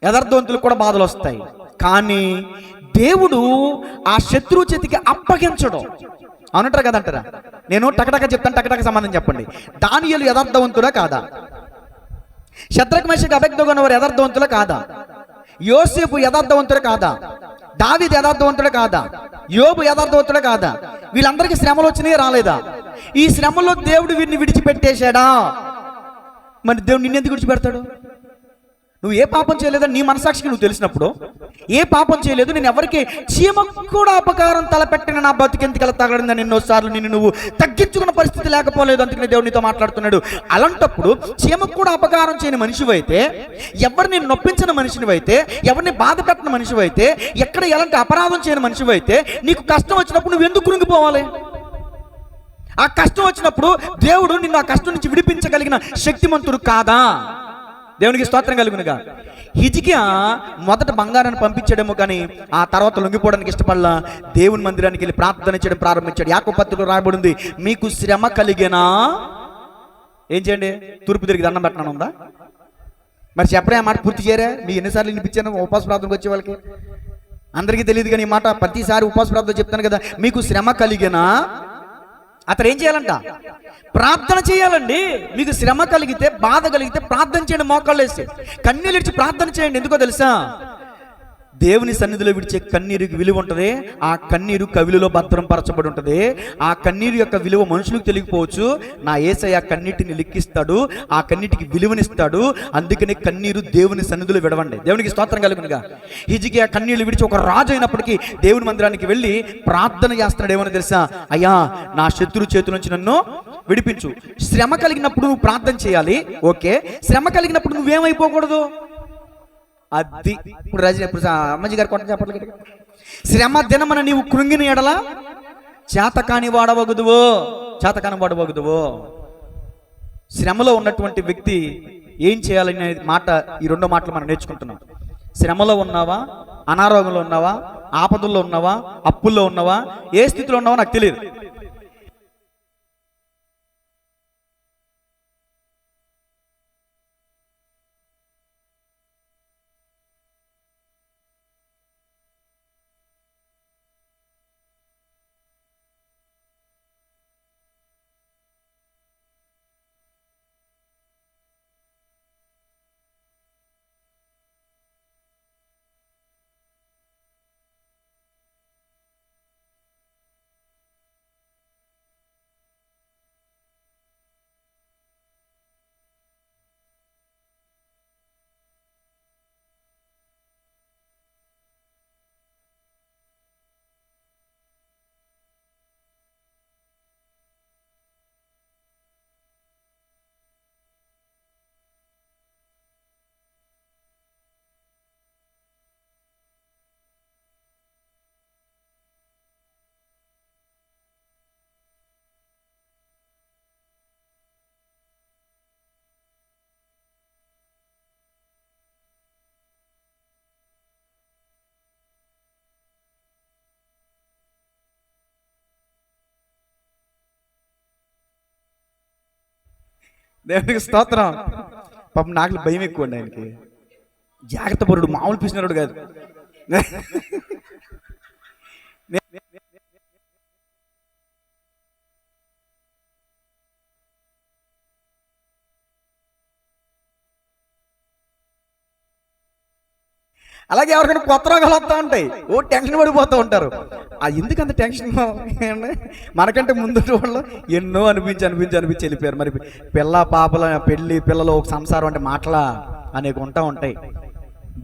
యథార్థవంతులు కూడా బాధలు వస్తాయి. కానీ దేవుడు ఆ శత్రువు చేతికి అప్పగించడం. అవునంటారు కదంటారా? నేను టకటక చెప్తాను, టకటక సమాధానం చెప్పండి. దానియేలు యథార్థవంతుడా కాదా? శద్రక్ మేషక్ అబేద్నెగో వారు యథార్థవంతులా కాదా? యోసేపు యథార్థవంతుడా కాదా? దావీదు యథార్థవంతుడా కాదా? యోబు యథార్థవంతుడా కాదా? వీళ్ళందరికీ శ్రమలు వచ్చినాయి, రాలేదా? ఈ శ్రమలో దేవుడు వీరిని విడిచిపెట్టేశాడా? మరి దేవుడు నిన్నెందుకు విడిచిపెడతాడు? నువ్వు ఏ పాపం చేయలేదని నీ మనసాక్షికి నువ్వు తెలిసినప్పుడు, ఏ పాపం చేయలేదు, నేను ఎవరికి చీమకు కూడా అపకారం తలపెట్టిన నా బతికెందుకు తగలడిందని ఎన్నోసార్లు నిన్ను నువ్వు తగ్గించుకున్న పరిస్థితి లేకపోలేదు. అందుకని దేవుడు నీతో మాట్లాడుతున్నాడు. అలాంటప్పుడు చీమకు కూడా అపకారం చేయని మనిషివైతే, ఎవరిని నొప్పించిన మనిషినివైతే, ఎవరిని బాధ పెట్టిన మనిషివైతే, ఎక్కడ ఎలాంటి అపరాధం చేయని మనిషివైతే, నీకు కష్టం వచ్చినప్పుడు నువ్వు ఎందుకు కృంగిపోవాలి? ఆ కష్టం వచ్చినప్పుడు దేవుడు నిన్ను ఆ కష్టం నుంచి విడిపించగలిగిన శక్తిమంతుడు కాదా? దేవునికి స్తోత్రం కలుగునుగా. హిజ్కియా మొదట బంగారాన్ని పంపించాడేమో, కానీ ఆ తర్వాత లొంగిపోవడానికి ఇష్టపడలా. దేవుని మందిరానికి వెళ్ళి ప్రార్థన చేయడం ప్రారంభించాడు. యాకోబు పత్రికలో రాయబడింది, మీకు శ్రమ కలిగేనా ఏం చేయండి? తూర్పు తిరిగి దండం పెట్టడం ఉందా? మరి చెప్పరే, ఆ మాట పూర్తి చేయరా? మీ ఎన్నిసార్లు వినిపించాను ఉపవాస ప్రార్థనకు వచ్చే వాళ్ళకి? అందరికీ తెలియదు కానీ ఈ మాట ప్రతిసారి ఉపవాస ప్రార్థన చెప్తాను కదా. మీకు శ్రమ కలిగేనా? అతను ఏం చేయాలంట? ప్రార్థన చేయాలండి. మీకు శ్రమ కలిగితే, బాధ కలిగితే ప్రార్థన చేయండి. మోకాళ్ళు వేసి కన్నీళ్ళు విడిచి ప్రార్థన చేయండి. ఎందుకో తెలుసా? దేవుని సన్నిధిలో విడిచే కన్నీరుకి విలువ ఉంటుంది. ఆ కన్నీరు కవిలో భద్రం పరచబడి ఉంటుంది. ఆ కన్నీరు యొక్క విలువ మనుషులకు తెలియకపోవచ్చు. నా యేసయ్య కన్నీటిని లెక్కిస్తాడు, ఆ కన్నీటికి విలువనిస్తాడు. అందుకని కన్నీరు దేవుని సన్నిధిలో విడవండి. దేవునికి స్తోత్రం కలుగునుగా. హిజ్కియా కన్నీళ్లు విడిచి ఒక రాజు అయినప్పటికీ దేవుని మందిరానికి వెళ్ళి ప్రార్థన చేస్తున్నాడు. ఏమని తెలుసా? అయ్యా, నా శత్రు చేతుల నుంచి నన్ను విడిపించు. శ్రమ కలిగినప్పుడు నువ్వు ప్రార్థన చేయాలి, ఓకే. శ్రమ కలిగినప్పుడు నువ్వేమైపోకూడదు. అది ఇప్పుడు అమ్మాజీ గారు కొట్ట చెప్పట్లేదు. శ్రమ దినమన నీవు కృంగిన ఎడల చేతకాని వాడవగుదువో. శ్రమలో ఉన్నటువంటి వ్యక్తి ఏం చేయాలనే మాట, ఈ 2 మాటలు మనం నేర్చుకుంటున్నాం. శ్రమలో ఉన్నావా, అనారోగ్యంలో ఉన్నావా, ఆపదల్లో ఉన్నావా, అప్పుల్లో ఉన్నావా, ఏ స్థితిలో ఉన్నావా నాకు తెలియదు. దేవునికి స్తోత్రం. పాపం నాకు భయం ఎక్కువ అండి. ఆయనకి జాగ్రత్త పరుడు, మామూలు పిసినారుడు కాదు. అలాగే ఎవరికైనా కొత్త రోగాలు వస్తూ ఉంటాయి, ఓ టెన్షన్ పడిపోతూ ఉంటారు. ఎందుకు అంత టెన్షన్? మనకంటే ముందు వాళ్ళు ఎన్నో అనిపించి వెళ్ళిపోయారు. మరి పిల్ల పాపల పెళ్ళి, పిల్లలు, ఒక సంసారం అంటే మాటలా అనేక ఉంటాయి.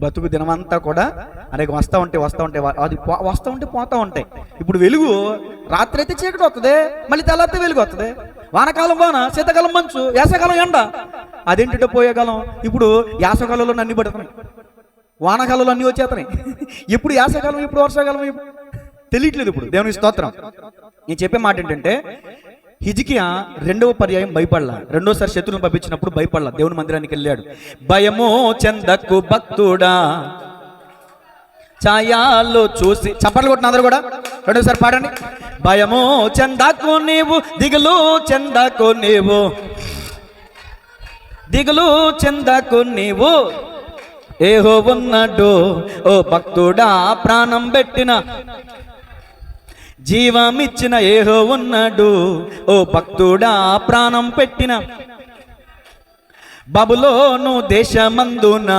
బతుకు దినమంతా కూడా అనేక వస్తూ ఉంటాయి. అది వస్తూ ఉంటే పోతూ ఉంటాయి. ఇప్పుడు వెలుగు రాత్రి అయితే చీకటి వస్తుంది, మళ్ళీ తెల్లారితే వెలుగు వస్తుంది. వానకాలం వాన, శీతాకాలం మంచు, వేసవకాలం ఎండ. అదేంటో పోయే కాలం. ఇప్పుడు వేసవకాలంలో అన్ని పడుతున్నాయి, వానకాలంలో అన్నీ వచ్చేస్తున్నాయి. ఎప్పుడు యాసకాలం, ఎప్పుడు వర్షాకాలం తెలియట్లేదు. ఇప్పుడు దేవుని స్తోత్రం. నేను చెప్పే మాట ఏంటంటే, హిజ్కియా రెండవ పర్యాయం భయపడలా. రెండోసారి శత్రువులను పంపించినప్పుడు భయపడలా. దేవుని మందిరానికి వెళ్ళాడు. భయమో చెందకు భక్తుడా, ఛాయాల్లో చూసి. చప్పట్లు కొట్టిన అందరూ కూడా రెండోసారి పాడండి. భయమో చెందకు నీవు, దిగులు చెందకు నీవు, దిగులు చెందకు నీవు, యెహోవా ఉన్నాడు. ఓ భక్తుడా, ప్రాణం పెట్టిన, జీవమిచ్చిన యెహోవా ఉన్నాడు. ఓ భక్తుడా, ప్రాణం పెట్టిన. బబులోను దేశమందున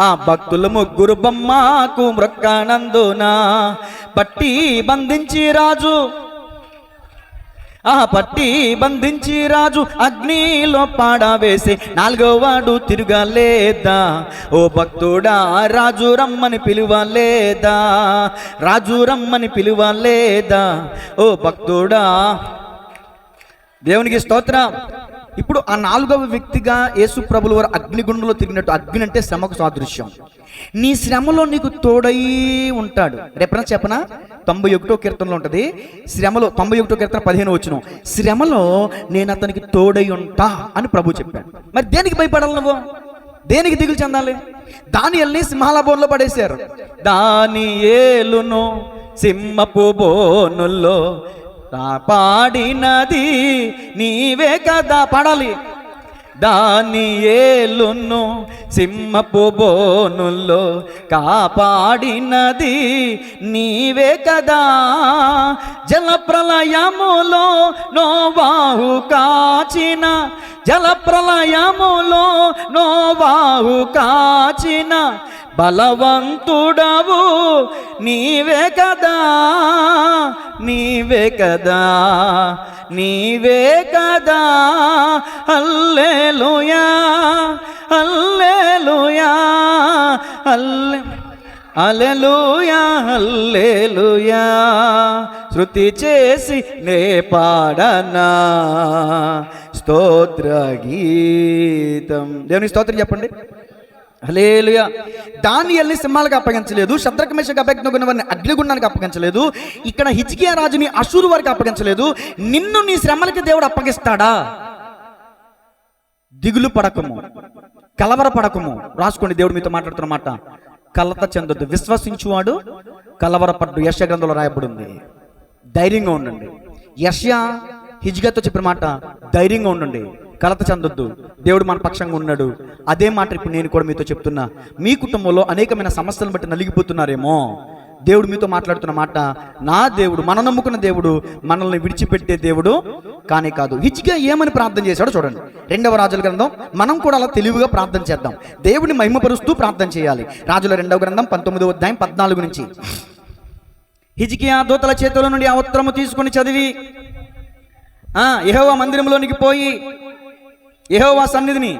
ఆ భక్తులు ముగ్గురు బొమ్మకు మ్రొక్కనందున పట్టి బంధించి రాజు అగ్నిలో పాడవేసి, నాలుగో వాడు తిరగలేదా? ఓ భక్తుడా, రాజు రమ్మని పిలువలేదా? ఓ భక్తుడా. దేవునికి స్తోత్రం. ఇప్పుడు ఆ నాలుగవ వ్యక్తిగా యేసు ప్రభుల వారు అగ్నిగుండంలో తిరిగినట్టు. అగ్ని అంటే శ్రమకు సాదృశ్యం. నీ శ్రమలో నీకు తోడై ఉంటాడు. రేపన చెప్పనా, 91వ కీర్తనలో ఉంటుంది. శ్రమలో 91వ కీర్తన 15వ వచనం, శ్రమలో నేను అతనికి తోడై ఉంటా అని ప్రభు చెప్పాడు. మరి దేనికి భయపడాలి నువ్వు? దేనికి దిగులు చెందాలి? దానియేలుని సింహాల బోన్లో పడేశారు. దానియేలును సింహపు బోనుల్లో కాపాడినది నీవే కదా. పాడాలి. దానియేలును సింహపు బోనుల్లో కాపాడినది నీవే కదా. జలప్రలయములో నోవాహు కాచిన, జలప్రలయములో నోవాహు కాచిన బలవంతుడవు నీవే కదా, నీవే కదా, నీవే కదా. హల్లెలూయా, హల్లెలూయా, హల్లెలూయా, హల్లెలూయా. శృతి చేసి నే పాడనా స్తోత్ర గీతం. దేవుని స్తోత్రం చెప్పండి. హల్లెలూయా. దానియేలుని సింహాలకు అప్పగించలేదు, షద్రక్ మేషక్ అబేద్నెగోను వారిని అగ్నిగుండానికి అప్పగించలేదు. ఇక్కడ హిజ్కియా రాజుని అషూరు వారికి అప్పగించలేదు. నిన్ను నీ శ్రమలకి దేవుడు అప్పగిస్తాడా? దిగులు పడకము, కలవర పడకము. రాసుకోండి, దేవుడు మీతో మాట్లాడుతున్న మాట. కలత చెందొద్దు, విశ్వసించువాడు కలవరపడ్డు. యెషయా గ్రంథంలో రాయబడి ఉంది. ధైర్యంగా ఉండండి. యెషయా హిజ్కియాతో చెప్పిన మాట, ధైర్యంగా ఉండండి, కలత చెందొద్దు, దేవుడు మన పక్షంగా ఉన్నాడు. అదే మాట ఇప్పుడు నేను కూడా మీతో చెప్తున్నా. మీ కుటుంబంలో అనేకమైన సమస్యలను బట్టి నలిగిపోతున్నారేమో, దేవుడు మీతో మాట్లాడుతున్న మాట, నా దేవుడు, మనం నమ్ముకున్న దేవుడు మనల్ని విడిచిపెట్టే దేవుడు కానే కాదు. హిజ్కియా ఏమని ప్రార్థన చేశాడో చూడండి. 2వ రాజుల గ్రంథం. మనం కూడా అలా తెలివిగా ప్రార్థన చేద్దాం, దేవుడిని మహిమపరుస్తూ ప్రార్థన చేయాలి. రాజుల 2వ గ్రంథం 19వ అధ్యాయం 14 నుంచి. హిజ్కియా దూతల చేతుల నుండి ఆ ఉత్తరము తీసుకుని చదివి యెహోవా మందిరంలోనికి పోయి యెహోవా సన్నిధిని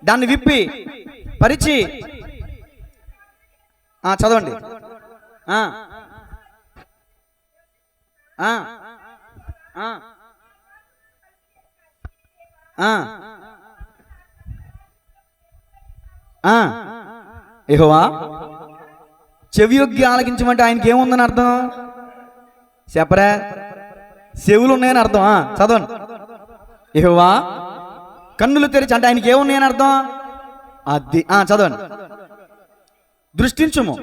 దాన్ని విప్పి పరిచి చదవండి. యెహోవా చెవియొగ్గి ఆలకించమంటే ఆయనకి ఏముందని అర్థం? చెప్పరా, చెవులు ఉన్నాయని అర్థం. చదవండి. యెహోవా కన్నులు తెరిచి అంటే ఆయనకి ఏమున్నాయని అర్థం? అది చదవండి. దృష్టించుము,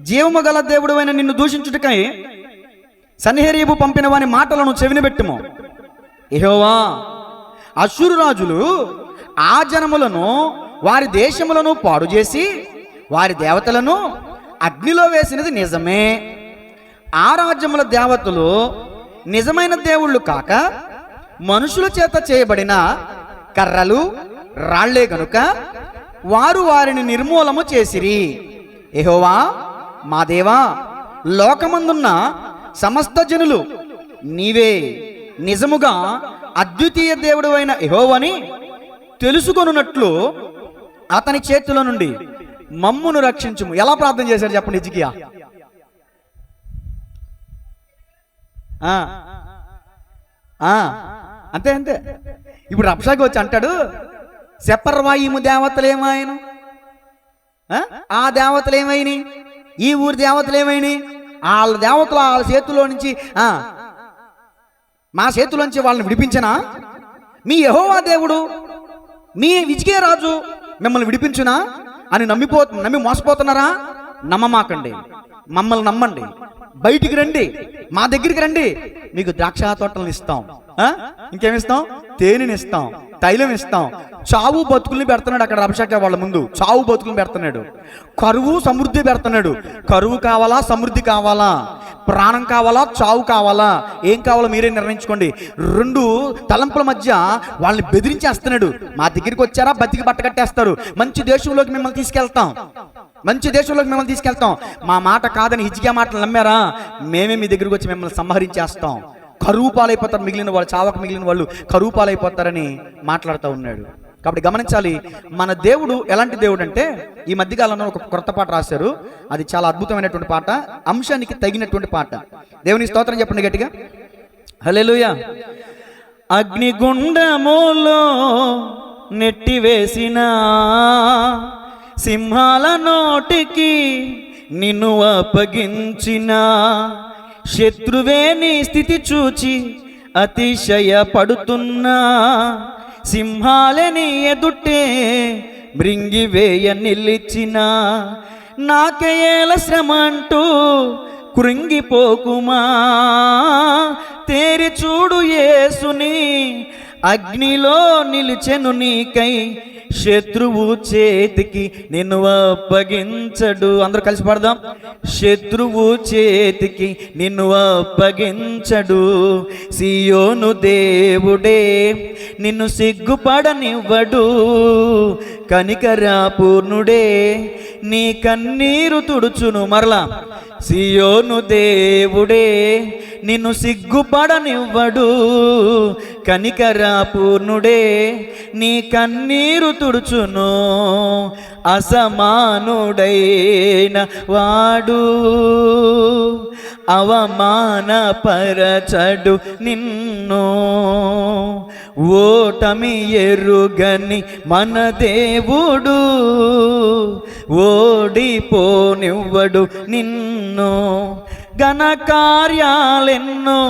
జీవము గల దేవుడు అయిన నిన్ను దూషించుటకై సన్హెరీబు పంపిన వాని మాటలను చెవిని పెట్టుము. యెహోవా, అష్షూరు రాజులు ఆ జనములను వారి దేశములను పాడు చేసి వారి దేవతలను అగ్నిలో వేసినది నిజమే. ఆ రాజ్యముల దేవతలు నిజమైన దేవుళ్ళు కాక మనుషుల చేత చేయబడిన కర్రలు రాళ్లే గనుక వారు వారిని నిర్మూలము చేసిరి. యెహోవా మా దేవా, లోకమందున్న సమస్త జనులు నీవే నిజముగా అద్వితీయ దేవుడు అయిన యెహోవాని తెలుసుకొనున్నట్లు అతని చేతిలో నుండి మమ్మును రక్షించుము. ఎలా ప్రార్థన చేశాడు చెప్పండి హిజ్కియా? అంతే అంతే. ఇప్పుడు రబ్షాకి వచ్చి అంటాడు, సెపర్వాయిము దేవతలేమాయను, ఆ దేవతలు ఏమైనాయి, ఈ ఊరి దేవతలు ఏమైనాయి, వాళ్ళ దేవతలు వాళ్ళ చేతిలో నుంచి మా చేతిలోంచి వాళ్ళని విడిపించనా? మీ యెహోవా దేవుడు మీ హిజ్కియా రాజు మిమ్మల్ని విడిపించునా అని నమ్మి మోసపోతున్నారా? నమ్మమాకండి, మమ్మల్ని నమ్మండి, బయటికి రండి, మా దగ్గరికి రండి, మీకు ద్రాక్ష తోటలను ఇస్తాం, ఇంకేమిస్తాం, తేనెని ఇస్తాం, తైలం ఇస్తాం. చావు బతుకుల్ని పెడుతున్నాడు అక్కడ అభిషేక వాళ్ళ ముందు, చావు బతుకుల్ని పెడుతున్నాడు. కరువు సమృద్ధి పెడుతున్నాడు. కరువు కావాలా, సమృద్ధి కావాలా, ప్రాణం కావాలా, చావు కావాలా, ఏం కావాలో మీరే నిర్ణయించుకోండి. రెండు తలంపుల మధ్య వాళ్ళని బెదిరించేస్తున్నాడు. మా దగ్గరికి వచ్చారా బతికి బట్ట కట్టేస్తారు, మంచి దేశంలోకి మిమ్మల్ని తీసుకెళ్తాం, మంచి దేశంలోకి మిమ్మల్ని తీసుకెళ్తాం. మా మాట కాదని హిజ్కియా మాటలు నమ్మారా, మేమే మీ దగ్గరికి వచ్చి మిమ్మల్ని సంహరించేస్తాం, కరువు పాలైపోతారు, మిగిలిన వాళ్ళు చావక మిగిలిన వాళ్ళు కరువు పాలైపోతారని మాట్లాడుతూ ఉన్నాడు. కాబట్టి గమనించాలి, మన దేవుడు ఎలాంటి దేవుడు అంటే, ఈ మధ్యకాలంలో ఒక కొత్త పాట రాశారు, అది చాలా అద్భుతమైనటువంటి పాట, అంశానికి తగినటువంటి పాట. దేవుని స్తోత్రం చెప్పండి గట్టిగా, హల్లెలూయా. అగ్నిగుండములో నెట్టివేసిన సింహాల నోటికి నిన్ను అప్పగించిన శత్రువే నీ స్థితి చూచి అతిశయపడుతున్నా, సింహాలని ఎదుటే మృంగివేయ నిలిచిన నాకేల శ్రమ అంటూ కృంగిపోకుమా, తేరి చూడు యేసుని అగ్నిలో నిలిచెను నీకై, శత్రువు చేతికి నిన్ను అప్పగించడు. అందరూ కలిసి పాడదాం, శత్రువు చేతికి నిన్ను అప్పగించడు, సియోను దేవుడే నిన్ను సిగ్గుపడనివ్వడు, కనికరాపూర్ణుడే నీ కన్నీరు తుడుచును. మరలా, సియోను దేవుడే నిన్ను సిగ్గుపడనివ్వడు, కనికరాపూర్ణుడే నీ కన్నీరు తుడుచును, అసమానుడైన వాడు అవమానపరచడు నిన్ను, ఓటమి ఎరుగని మన దేవుడు ఓడిపోనివ్వడు నిన్ను, ఘన కార్యాలెన్నో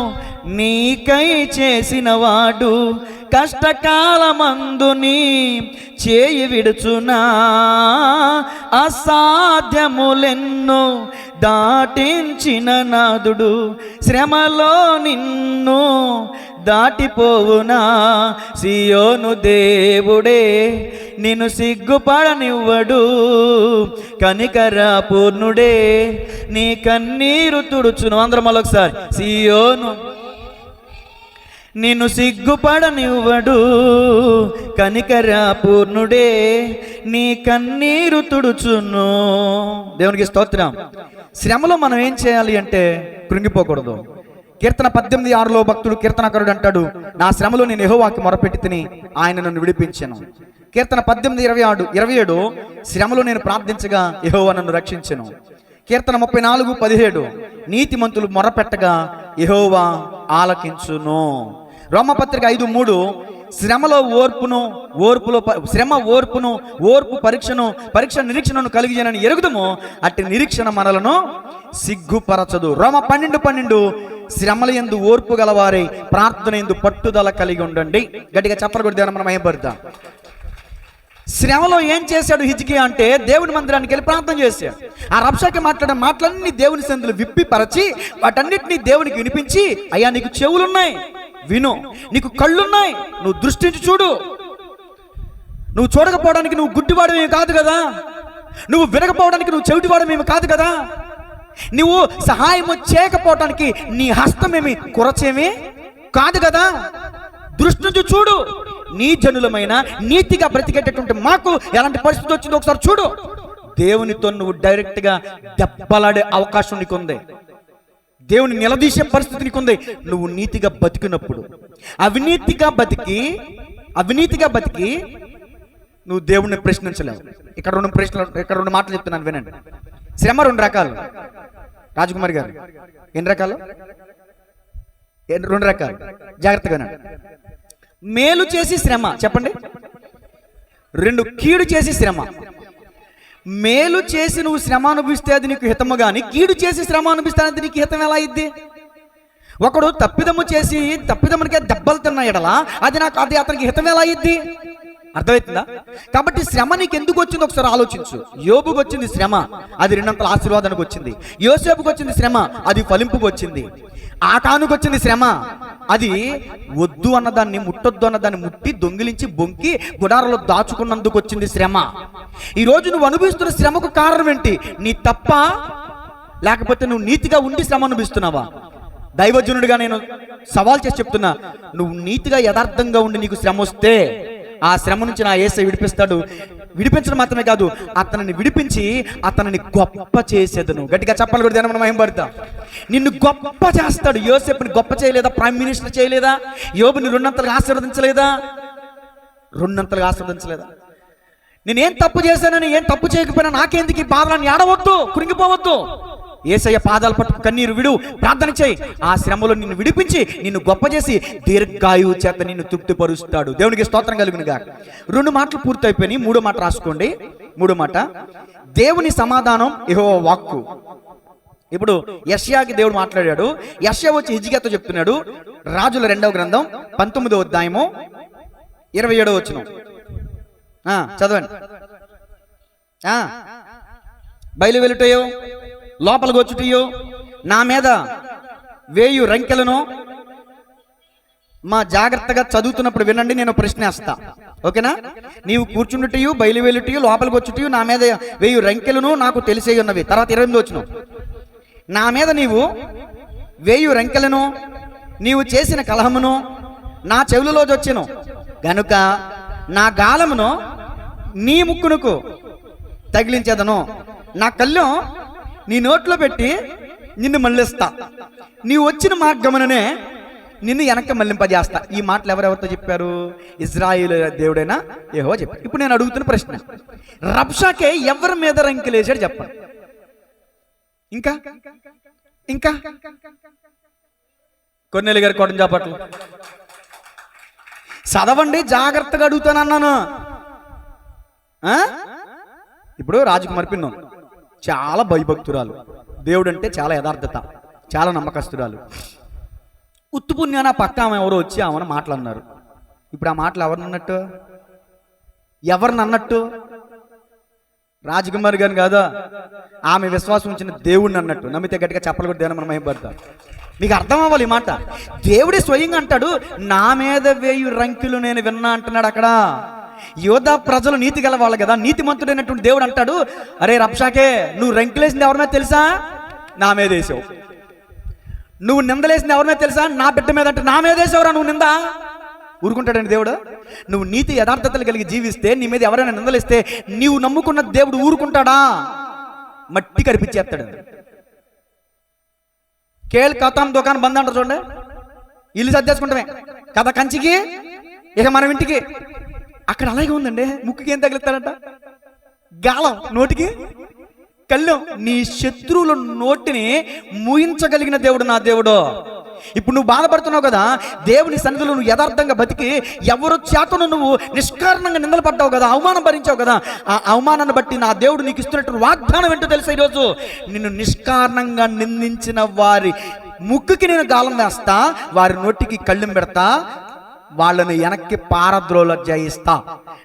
నీకై చేసిన వాడు కష్టకాలమందు నీ చేయి విడుచునా, అసాధ్యములెన్నో దాటించిన నాదుడు శ్రమలో నిన్ను దాటిపోవునా, సియోను దేవుడే నిన్ను సిగ్గుపడనివ్వడు, కనికరాపూర్ణుడే నీ కన్నీరు తుడుచును. అందరం మరొకసారి, సియోను నిన్ను సిగ్గుపడనివ్వడు, కనికరాపూర్ణుడే నీ కన్నీరు తుడుచును. దేవునికి స్తోత్రం. శ్రమలో మనం ఏం చేయాలి అంటే కృంగిపోకూడదు. కీర్తన 18:6లో భక్తుడు కీర్తనకారుడు అంటాడు, నా శ్రమలో నేను యెహోవాకి మొరపెట్టి తిని ఆయన నన్ను విడిపించెను. కీర్తన 18:27 శ్రమలో నేను ప్రార్థించగా యెహోవా నన్ను రక్షించెను. కీర్తన 34:17 నీతిమంతులు మొరపెట్టగా యెహోవా ఆలకించును. రోమపత్రిక 5:3 శ్రమలో ఓర్పు పరీక్షను నిరీక్షణను కలిగినని ఎరుగుదము, అట్టి నిరీక్షణ మనలను సిగ్గుపరచదు. రోమ 12:12 శ్రమల యందు ఓర్పు గలవారై ప్రార్థన యందు పట్టుదల కలిగి ఉండండి. గట్టిగా చెప్పలు కూడా దేవుని మనం మహిమపరుద్దాం. శ్రమలో ఏం చేశాడు హిజ్కియా అంటే, దేవుని మందిరానికి వెళ్ళి ప్రార్థన చేశాడు. ఆ రబ్షాకి మాట్లాడిన మాటలన్నీ దేవుని సందులు విప్పి పరచి వాటన్నిటినీ దేవునికి వినిపించి, అయ్యా నీకు చెవులున్నాయి విను, నీకు కళ్ళున్నాయి నువ్వు దృష్టించి చూడు, నువ్వు చూడకపోవడానికి నువ్వు గుడ్డివాడమేమి కాదు కదా, నువ్వు వినకపోవడానికి నువ్వు చెవిటివాడమేమి కాదు కదా, నువ్వు సహాయం చేయకపోవటానికి నీ హస్తమేమి కొరచేమి కాదు కదా. దృష్టి నుంచి చూడు, నీ జనులమైన నీతిగా బ్రతికేటటువంటి మాకు ఎలాంటి పరిస్థితి వచ్చిందో ఒకసారి చూడు. దేవునితో నువ్వు డైరెక్ట్గా దెబ్బలాడే అవకాశం నీకుంది. దేవుని నిలదీసే పరిస్థితి నీకుంది నువ్వు నీతిగా బతికినప్పుడు. అవినీతిగా బతికి నువ్వు దేవుణ్ణి ప్రశ్నించలేవు. ఇక్కడ రెండు మాటలు చెప్తున్నాను వినండి. శ్రమ 2 రకాలు. రాజకుమారి గారు, ఎన్ని రకాలు? 2 రకాలు. జాగ్రత్తగా వినండి. మేలు చేసి శ్రమ చెప్పండి. 2 కీడు చేసి శ్రమ. మేలు చేసి నువ్వు శ్రమ అనుభవిస్తే అది నీకు హితము, కానీ కీడు చేసి శ్రమ అనుభవిస్తే అది నీకు హితం ఎలా అయింది? ఒకడు తప్పిదమునికే దెబ్బలు తిన్న ఎడలా అది అతనికి హితం ఎలా అయింది? అర్థమవుతుందా? కాబట్టి శ్రమ నీకు ఎందుకు వచ్చింది ఒకసారి ఆలోచించు. యోబుకు వచ్చింది శ్రమ, అది 2 ఆశీర్వాదానికి వచ్చింది. యోసేపుకు వచ్చింది శ్రమ, అది ఫలింపుకు వచ్చింది. ఆకానుకు వచ్చింది శ్రమ, అది వద్దు అన్నదాన్ని ముట్టొద్దు అన్నదాన్ని ముట్టి దొంగిలించి బొంకి గుడారలో దాచుకున్నందుకు వచ్చింది శ్రమ. ఈరోజు నువ్వు అనుభవిస్తున్న శ్రమకు కారణం ఏంటి? నీ తప్ప, లేకపోతే నువ్వు నీతిగా ఉండి శ్రమ అనుభవిస్తున్నావా? దైవజనుడిగా నేను సవాల్ చేసి చెప్తున్నా, నువ్వు నీతిగా యథార్థంగా ఉండి నీకు శ్రమ వస్తే ఆ శ్రమ నుంచి నా యేసయ్య విడిపిస్తాడు. విడిపించడం మాత్రమే కాదు, అతనిని విడిపించి అతనిని గొప్ప చేసేదను. గట్టిగా చెప్పాలి కూడా మనం మహిమపడతాం. నిన్ను గొప్ప చేస్తాడు. యోసేపుని గొప్ప చేయలేదా? ప్రైమ్ మినిస్టర్ చేయలేదా? యోబుని 2 అంతలుగా ఆశీర్వదించలేదా? 2 అంతలుగా ఆశీర్వదించలేదా? నేనేం తప్పు చేశానని, ఏం తప్పు చేయకపోయినా నాకెందుకు ఈ బాధలను ఏడవద్దు, కృంగిపోవద్దు. యేసయ్య పాదాలు పట్టుకు కన్నీరు విడు, ప్రార్థన చేయి. ఆ శ్రమలో నిన్ను విడిపించి నిన్ను గొప్ప చేసి దీర్ఘాయువు చేత నిన్ను తృప్తిపరుస్తాడు. దేవునికి స్తోత్రం కలుగునుగా. 2 మాటలు పూర్తయిపోయినాయి. 3వ మాట రాసుకోండి. 3వ మాట, దేవుని సమాధానం యెహోవా వాక్కు. ఇప్పుడు యెషయాకి దేవుడు మాట్లాడాడు. యెషయా వచ్చి హిజ్కియాతో చెప్తున్నాడు. రాజుల 2వ గ్రంథం 19వ అధ్యాయము 27వ వచనం చదవండి. బయలు వెలుటయో లోపలికి వచ్చుటయో నా మీద వేయు రంకెలను, మా జాగ్రత్తగా చదువుతున్నప్పుడు వినండి, నేను ప్రశ్నేస్తా, ఓకేనా? నీవు కూర్చుండుటయు బయలు వెలుటయు లోపలికి వచ్చుటయు నా మీద వేయు రంకెలను నాకు తెలిసే ఉన్నవి. తర్వాత 28వ వచనం, నా మీద నీవు వేయు రంకెలను నీవు చేసిన కలహమును నా చెవులలో వచ్చెను గనుక నా గాలమును నీ ముక్కునుకు తగిలించేదను, నా కళ్ళు నీ నోట్లో పెట్టి నిన్ను మళ్ళిస్తా, నీవు వచ్చిన మార్గముననే నిన్ను వెనక్కి మళ్ళింపజేస్తా. ఈ మాటలు ఎవరెవరితో చెప్పారు? ఇజ్రాయేలు దేవుడైనా యెహోవా చెప్పారు. ఇప్పుడు నేను అడుగుతున్న ప్రశ్న, రబ్షాకే ఎవరి మీద రంకెలేసాడు చెప్పండి. ఇంకా ఇంకా కొన్నేళ్ళు గారి కోటం చాపట్లు చదవండి, జాగ్రత్తగా అడుగుతాను అన్నాను. ఇప్పుడు రాజకుమారి పిన్నం చాలా భయభక్తురాలు, దేవుడు అంటే చాలా యథార్థత, చాలా నమ్మకస్తురాలు. ఉత్తు పుణ్యాన పక్క ఆమె ఎవరో వచ్చి ఆమెను మాట్లాడినారు. ఇప్పుడు ఆ మాటలు ఎవరిని అన్నట్టు? రాజకుమారి గారిని కాదా, ఆమె విశ్వాసం ఉంచిన దేవుడిని అన్నట్టు. నమ్మితే గట్టిగా చెప్పలు కూడా దేవుని మనం మహిమపడతాం. మీకు అర్థం అవ్వాలి ఈ మాట. దేవుడే స్వయంగా అంటాడు, నా మీద వేయు రంకులు నేను విన్నా అంటున్నాడు. అక్కడ యోధా ప్రజలు నీతి గల వాళ్ళు కదా, నీతిమంతుడైనటువంటి దేవుడు అంటాడు, అరే రబ్షాకే, నువ్వు రంకులేసింది ఎవరి మీద తెలుసా? నా మీద వేసావు. నువ్వు నిందలేసింది ఎవరి మీద తెలుసా? నా బిడ్డ మీద. అంటే నా మీద వేసావురా నువ్వు నింద. ఊరుకుంటాడండి దేవుడు? నువ్వు నీతి యథార్థతలు కలిగి జీవిస్తే, నీ మీద ఎవరైనా నిందలేస్తే నీవు నమ్ముకున్న దేవుడు ఊరుకుంటాడా? మట్టి కరిపించేస్తాడు. కేల్ కథం దుకాణం బంద్ అంటారు చూడండి, ఇల్లు సర్దేసుకుంటామే కదా కంచికి, ఇక మనం ఇంటికి. అక్కడ అలాగే ఉందండి. ముక్కుకి ఏం తగిలిస్తాడంట? గాలం. నోటికి కళ్ళు. నీ శత్రువుల నోటిని మూయించగలిగిన దేవుడు నా దేవుడు. ఇప్పుడు నువ్వు బాధపడుతున్నావు కదా, దేవుని సన్నిధిలో నువ్వు యథార్థంగా బతికి ఎవరు చేతను నువ్వు నిష్కారణంగా నిందలు పడ్డావు కదా, అవమానం భరించావు కదా, ఆ అవమానాన్ని బట్టి నా దేవుడు నీకు ఇస్తున్నటువంటి వాగ్దానం ఏంటో తెలుసా? ఈరోజు నిన్ను నిష్కారణంగా నిందించిన వారి ముక్కుకి నేను గాలం వేస్తా, వారి నోటికి కళ్ళెం పెడతా, వాళ్ళని వెనక్కి పారద్రోల జయిస్తా.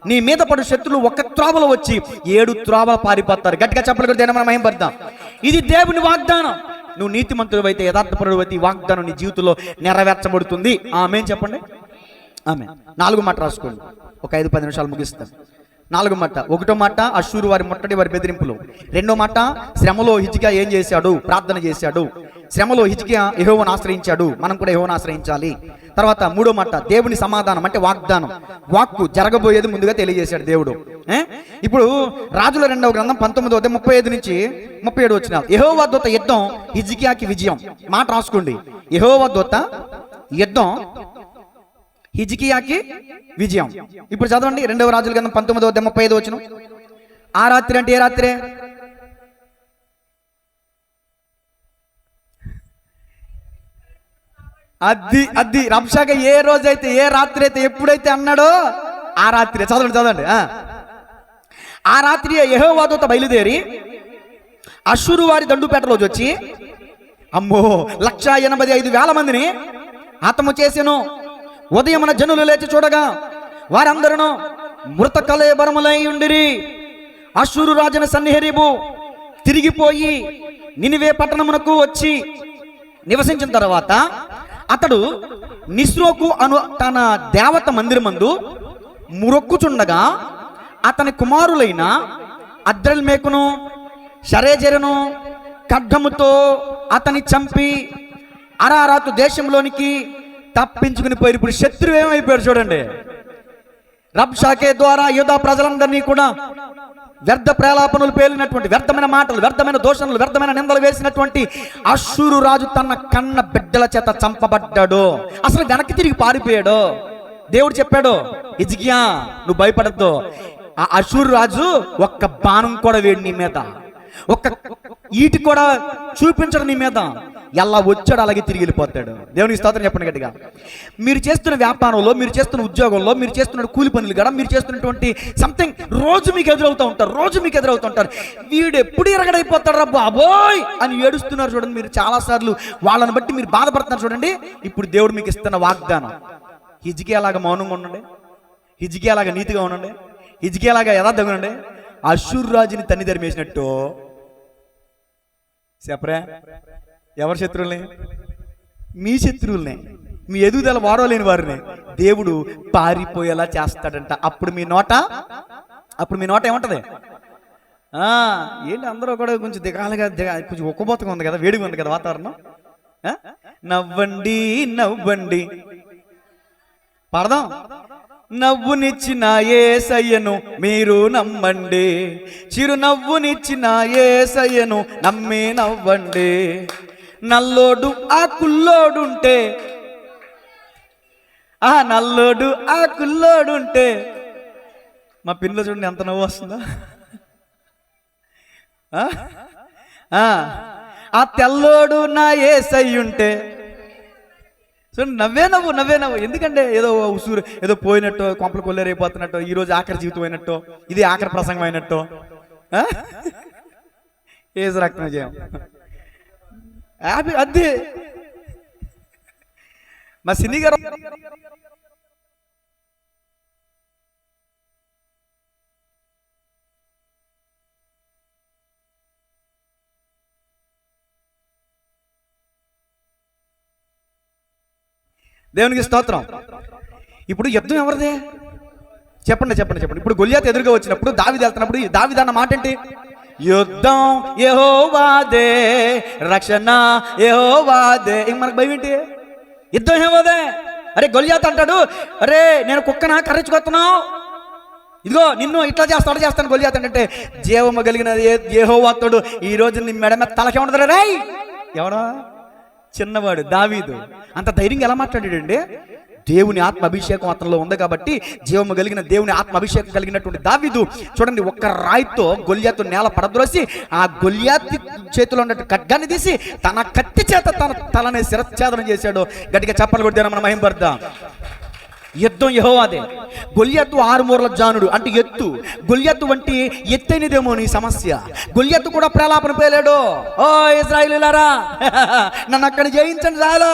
నీ మీద పడు శత్రులు 1 త్రోవలో వచ్చి 7 త్రోవలు పారిపోతారు. గట్టిగా చెప్పలు కూడా మనం ఏం పడతాం. ఇది దేవుని వాగ్దానం. నువ్వు నీతిమంతుడు అయితే, యథార్థపరుడు అయితే, ఈ వాగ్దానం నీ జీవితంలో నెరవేర్చబడుతుంది. ఆమేన్ చెప్పండి. ఆమేన్. 4వ మాట రాసుకోండి, ఒక 5-10 నిమిషాలు ముగిస్తాను. 4 మాట. 1వ మాట అష్షూరు వారి ముట్టడి, వారి బెదిరింపులు. 2వ మాట శ్రమలో హిజ్కియా ఏం చేశాడు? ప్రార్థన చేశాడు. శ్రమలో హిజ్కియా యెహోవాను ఆశ్రయించాడు. మనం కూడా యెహోవాను ఆశ్రయించాలి. తర్వాత 3వ మాట దేవుని సమాధానం అంటే వాగ్దానం. వాక్కు జరగబోయేది ముందుగా తెలియజేశాడు దేవుడు. ఇప్పుడు రాజుల 2వ గ్రంథం 19వ అధ్యాయం 35 నుంచి 37 వచ్చిన యెహోవా దూత యుద్ధం హిజ్కియాకి విజయం. మాట రాసుకోండి. యెహోవా దూత యుద్ధం హిజ్కియాకి విజయం. ఇప్పుడు చదవండి 2వ రాజుల గ్రంథం 19వ అధ్యాయం 35 వచనం. ఆ రాత్రి అంటే ఏ రాత్రే? అది రబ్షాగా ఏ రోజైతే ఏ రాత్రి అయితే ఎప్పుడైతే అన్నాడో ఆ రాత్రి. చదవండి. ఆ రాత్రి యెహోవా దూత బయలుదేరి అష్షూరు వారి దండుపేట రోజు వచ్చి అమ్మో 185,000 మందిని హతము చేసెను. ఉదయమున జనులు లేచి చూడగా వారందరూ మృత కళేబరములై ఉండిరి. అష్షూరు రాజున సన్హెరీబు తిరిగిపోయి నినివే పట్టణమునకు వచ్చి నివసించిన తర్వాత అతడు నిస్రోకు అను తన దేవత మందిరమందు మురొక్కుచుండగా అతని కుమారులైన అద్రల్మేకును షరేజెరును ఖడ్గముతో అతని చంపి అరారాతు దేశంలోనికి తప్పించుకుని పోయి. ఇప్పుడు శత్రువు ఏమైపోయాడు చూడండి. రబ్షాకే ద్వారా యూదా ప్రజలందరినీ కూడా వ్యర్థ ప్రేలాపనలు పేలినటువంటి, వ్యర్థమైన మాటలు, వ్యర్థమైన దోషణలు, వ్యర్థమైన నిందలు వేసినటువంటి అష్షూరు రాజు తన కన్న బిడ్డల చేత చంపబడ్డాడు. అసలు వెనక్కి తిరిగి పారిపోయాడు. దేవుడు చెప్పాడు, హిజ్కియా నువ్వు భయపడద్దు. ఆ అష్షూరు రాజు ఒక్క బాణం కూడా వేడి నీ మీద, ఒక్క ఈటి కూడా చూపించడు నీ మీద. ఎలా వచ్చాడు అలాగే తిరిగి వెళ్ళిపోతాడు. దేవునికి స్తోత్రం చెప్పండి గట్టిగా. మీరు చేస్తున్న వ్యాపారంలో, మీరు చేస్తున్న ఉద్యోగంలో, మీరు చేస్తున్న కూలి పనులు కూడా, మీరు చేస్తున్నటువంటి సంథింగ్ రోజు మీకు ఎదురవుతూ ఉంటారు. వీడు ఎప్పుడు ఎరగడైపోతాడు రా బాబోయ్ అని ఏడుస్తున్నారు చూడండి. మీరు చాలాసార్లు వాళ్ళని బట్టి మీరు బాధపడుతున్నారు చూడండి. ఇప్పుడు దేవుడు మీకు ఇస్తున్న వాగ్దానం, హిజ్కియా లాగా మౌనంగా ఉండండి, హిజ్కియా లాగా నీతిగా ఉండండి, హిజ్కియా లాగా యథార్థంగా ఉండండి. అష్షూరు రాజుని తన్ని ధర్మేసినట్టు చెప్పరా? ఎవరి శత్రువుల్ని? మీ శత్రువుల్ని, మీ ఎదుగుదల వాడలేని వారిని దేవుడు పారిపోయేలా చేస్తాడంట. అప్పుడు మీ నోట ఏమంటది? ఏంటి అందరూ కూడా కొంచెం దిగాలుగా కొంచెం ఒక్కబోతగా ఉంది కదా, వేడిగా ఉంది కదా వాతావరణం. నవ్వండి నవ్వండి పాడదాం. నవ్వునిచ్చిన యేసయ్యను మీరు నమ్మండి, చిరునవ్వునిచ్చిన యేసయ్యను నమ్మి నవ్వండి. నల్లోడు ఆ కుల్లోడుంటే, నల్లోడు ఆ కుల్లోడుంటే, మా పిల్లలు చూడండి ఎంత నవ్వు వస్తుందా. ఆ తెల్లోడు నా యేసయ్యుంటే చూడండి, నవ్వే నవ్వు. ఎందుకంటే ఏదో ఉసూరు ఏదో పోయినట్టు, కొంపలు కొల్లేరైపోతున్నట్టు, ఈరోజు ఆఖరి జీవితం అయినట్టు, ఇది ఆఖరి ప్రసంగం అయినట్టు. ఏసు రక్తం చేయం అదే మా సినీ గారు దేవునికి స్తోత్రం. ఇప్పుడు యుద్ధం ఎవరిదే? చెప్పండి. ఇప్పుడు గొల్యాతు ఎదురుగా వచ్చినప్పుడు, దావీదు వెళ్తున్నప్పుడు, దావీదు అన్న మాట ఏంటి? యుద్ధం యెహోవాదే, రక్షణ యెహోవాదే. మనకు భయం ఏంటి? యుద్ధం యెహోవాదే. అరే గొల్యాతు అంటాడు, అరే నేను కుక్కనా కర్రెచ్చుకొస్తున్నావు, ఇదిగో నిన్ను ఇట్లా చేస్తాను. గొల్యాతు అంటే జీవము కలిగిన యెహోవాతోడు ఈ రోజు నీ మెడ మీద తలకే ఉండదు. రే ఎవడా? చిన్నవాడు దావీదు. అంత ధైర్యంగా ఎలా మాట్లాడాడండి? దేవుని ఆత్మ అభిషేకం అతనిలో ఉంది కాబట్టి, జీవము కలిగిన దేవుని ఆత్మ అభిషేకం కలిగినటువంటి దావీదు చూడండి, ఒక్క రాయితో గొల్యాతు నేల పడద్రోసి, ఆ గొల్యాతు చేతిలో ఉన్నట్టు ఖడ్గాన్ని తీసి తన కత్తి చేత తన తలని శిరచ్ఛేదనం చేశాడు. గట్టిగా చప్పలు కొట్టాను, మనం మహింపడదాం. యుద్ధం యెహోవాదే. గొల్యాతు 6 మూరల జానుడు అంటే ఎత్తు. గొల్యాతు వంటి ఎత్తైనదేమో నీ సమస్య. గొల్యాతు కూడా ప్రలాపన పేలాడు. ఓ ఇశ్రాయేలీయులారా నన్ను అక్కడ జయించండి చాలు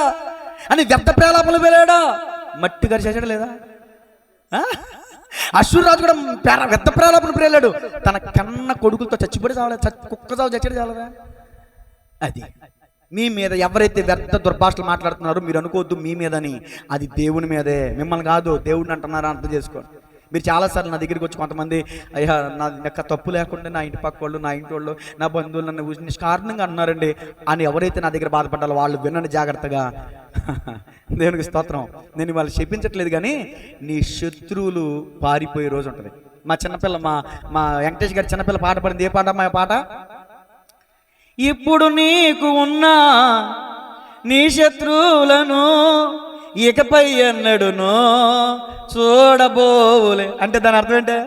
అని వ్యర్థ ప్రలాపనలు పేలాడు. మట్టి గారు చేసాడు లేదా? అష్షూరు రాజు కూడా వ్యర్థ ప్రలాపన పేలాడు. తన కన్న కొడుకులతో చచ్చిపోయి చావలేదు, కుక్క చావు చచ్చాడు చాలదా? అది మీ మీద ఎవరైతే వ్యర్థ దుర్భాషలు మాట్లాడుతున్నారో మీరు అనుకోవద్దు మీ మీదని, అది దేవుని మీదే, మిమ్మల్ని కాదు. దేవుడిని అంటున్నారా అర్థం చేసుకోండి. మీరు చాలాసార్లు నా దగ్గరికి వచ్చి కొంతమంది అయ్యా నా యొక్క తప్పు లేకుండా నా ఇంటి పక్క వాళ్ళు, నా ఇంటి వాళ్ళు, నా బంధువులు నన్ను నిష్కారణంగా అన్నారండి అని ఎవరైతే నా దగ్గర బాధపడ్డారో వాళ్ళు వినండి జాగ్రత్తగా. దేవునికి స్తోత్రం. నేను వాళ్ళు చెప్పించట్లేదు, కానీ నీ శత్రువులు పారిపోయే రోజు ఉంటుంది. మా చిన్నపిల్ల మా వెంకటేష్ గారి చిన్నపిల్ల పాట పడింది. ఏ పాట మా పాట? ఇప్పుడు నీకు ఉన్నా నీ శత్రువులను ఇకపై ఎన్నడునో చూడబోలే అంటే దాని అర్థం ఏంటే?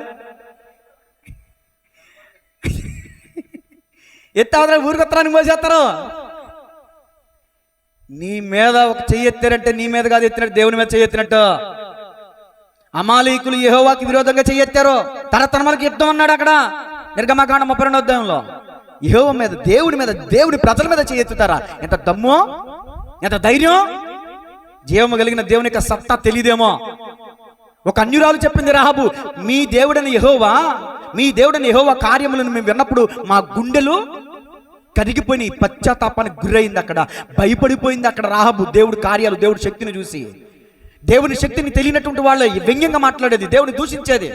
ఎత్తావతరా ఊరికొత్తరానికి మోసేస్తారు. నీ మీద ఒక చెయ్యి ఎత్తారంటే నీ మీద కాదు ఎత్తినట్టు, దేవుని మీద చెయ్యి ఎత్తినట్టు. అమాలీకులు యెహోవాకి విరోధంగా చెయ్యి ఎత్తారు. తరతరములకు యుద్ధం అన్నాడు అక్కడ నిర్గమకాండం 32వ అధ్యాయంలో. యెహోవా మీద, దేవుడి మీద, దేవుడి ప్రజల మీద చెయ్యి ఎత్తుతారా? ఎంత దమ్ము, ఎంత ధైర్యం! జీవము కలిగిన దేవుని యొక్క సత్తా తెలియదేమో. ఒక అన్యురాలు చెప్పింది రాహాబు, మీ దేవుడని యెహోవా కార్యములను మేము విన్నప్పుడు మా గుండెలు కరిగిపోయి పశ్చాత్తాపానికి గురైంది. అక్కడ భయపడిపోయింది. అక్కడ రాహాబు దేవుడి కార్యాలు, దేవుడి శక్తిని చూసి. దేవుని శక్తిని తెలియనటువంటి వాళ్ళు వ్యంగ్యంగా మాట్లాడేది, దేవుని దూషించేది.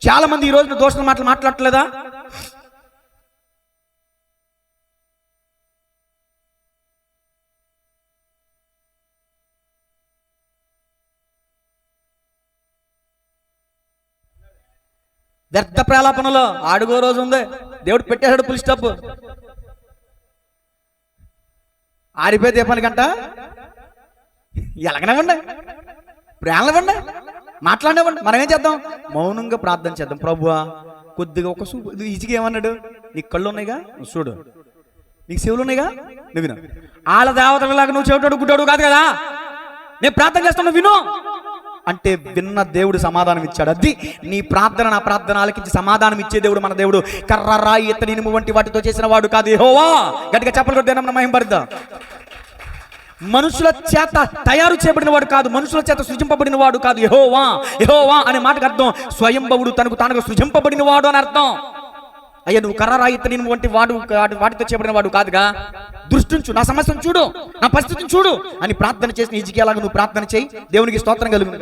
చాలా మంది ఈ రోజున దోషణ మాటలు మాట్లాడట్లేదా? వ్యర్థ ప్రలాపనలో ఆడుగో రోజు ఉంది. దేవుడు పెట్టేశాడు ఫుల్ స్టాప్. ఆరిపోయే దీపానికంట ఎలాగనివ్వండి, ప్రేమనివ్వండి, మాట్లాడినివ్వండి. మనం ఏం చేద్దాం? మౌనంగా ప్రార్థన చేద్దాం. ప్రభువా కొద్దిగా ఒక ఈజీగా ఏమన్నాడు? నీకు కళ్ళు ఉన్నాయిగా నువ్వు చూడు, నీకు చెవులు ఉన్నాయిగా నువ్వు విను. వాళ్ళ దేవతలలాగా నువ్వు చెవిటోడు గుడ్డోడు కాదు కదా, నేను ప్రార్థన చేస్తాను విను అంటే విన్న దేవుడు సమాధానం ఇచ్చాడు. అది నీ ప్రార్థన, నా ప్రార్థన ఆలకించి సమాధానం ఇచ్చే దేవుడు మన దేవుడు. కర్ర, రాయి, ఇత్తడి, ఇనుము వంటి వాటితో చేసిన వాడు కాదు యెహోవా. గట్టిగా చెప్పలు కొట్టేనా మహిమపడదా. మనుషుల చేత తయారు చేయబడిన వాడు కాదు, మనుషుల చేత సృజింపబడిన వాడు కాదు యెహోవా. యెహోవా అనే మాటకు అర్థం స్వయంభవుడు, తనకు తానుగా సృజింపబడిన వాడు అని అర్థం. అయ్యా నువ్వు కర్ర, రాయి, ఇత్తడి, ఇనుము వంటి వాటితో చేయబడిన వాడు కాదుగా. దృష్టించు, నా సమస్యను చూడు, నా పరిస్థితిని చూడు అని ప్రార్థన చేసిన హిజ్కియాలాగా నువ్వు ప్రార్థన చేయి. దేవునికి స్తోత్రం కలుగును.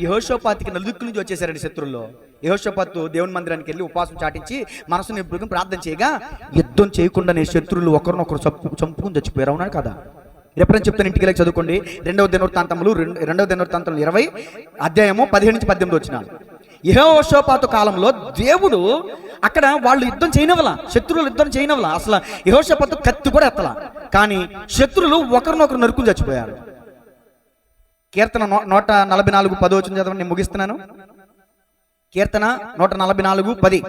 యెహోషాపాతుకి నలుదిక్కుల నుంచి వచ్చేసారండి శత్రుల్లో. యెహోషాపాతు దేవుని మందిరానికి వెళ్ళి ఉపవాసం చాటించి మనసుని నింపుకుని ప్రార్థన చేయగా యుద్ధం చేయకుండానే శత్రువులు ఒకరినొకరు చంపుకుని చచ్చిపోయారు. అవునా కదా? ఎప్పుడైనా చెప్తాను, ఇంటికి వెళ్ళి చదువుకోండి. 2వ దినవృత్తాంతములు 20 అధ్యాయము 17 నుంచి 18 వచ్చిన. యెహోషాపాతు కాలంలో దేవుడు అక్కడ వాళ్ళు యుద్ధం చేయనవలా, శత్రువులు యుద్ధం చేయనవలా. అసలు యెహోషాపాతు కత్తి కూడా ఎత్తలా, కానీ శత్రువులు ఒకరినొకరు నరుకుని చచ్చిపోయారు. కీర్తన 144:10 వచ్చిన చదవండి, నేను ముగిస్తున్నాను. కీర్తన 144:10.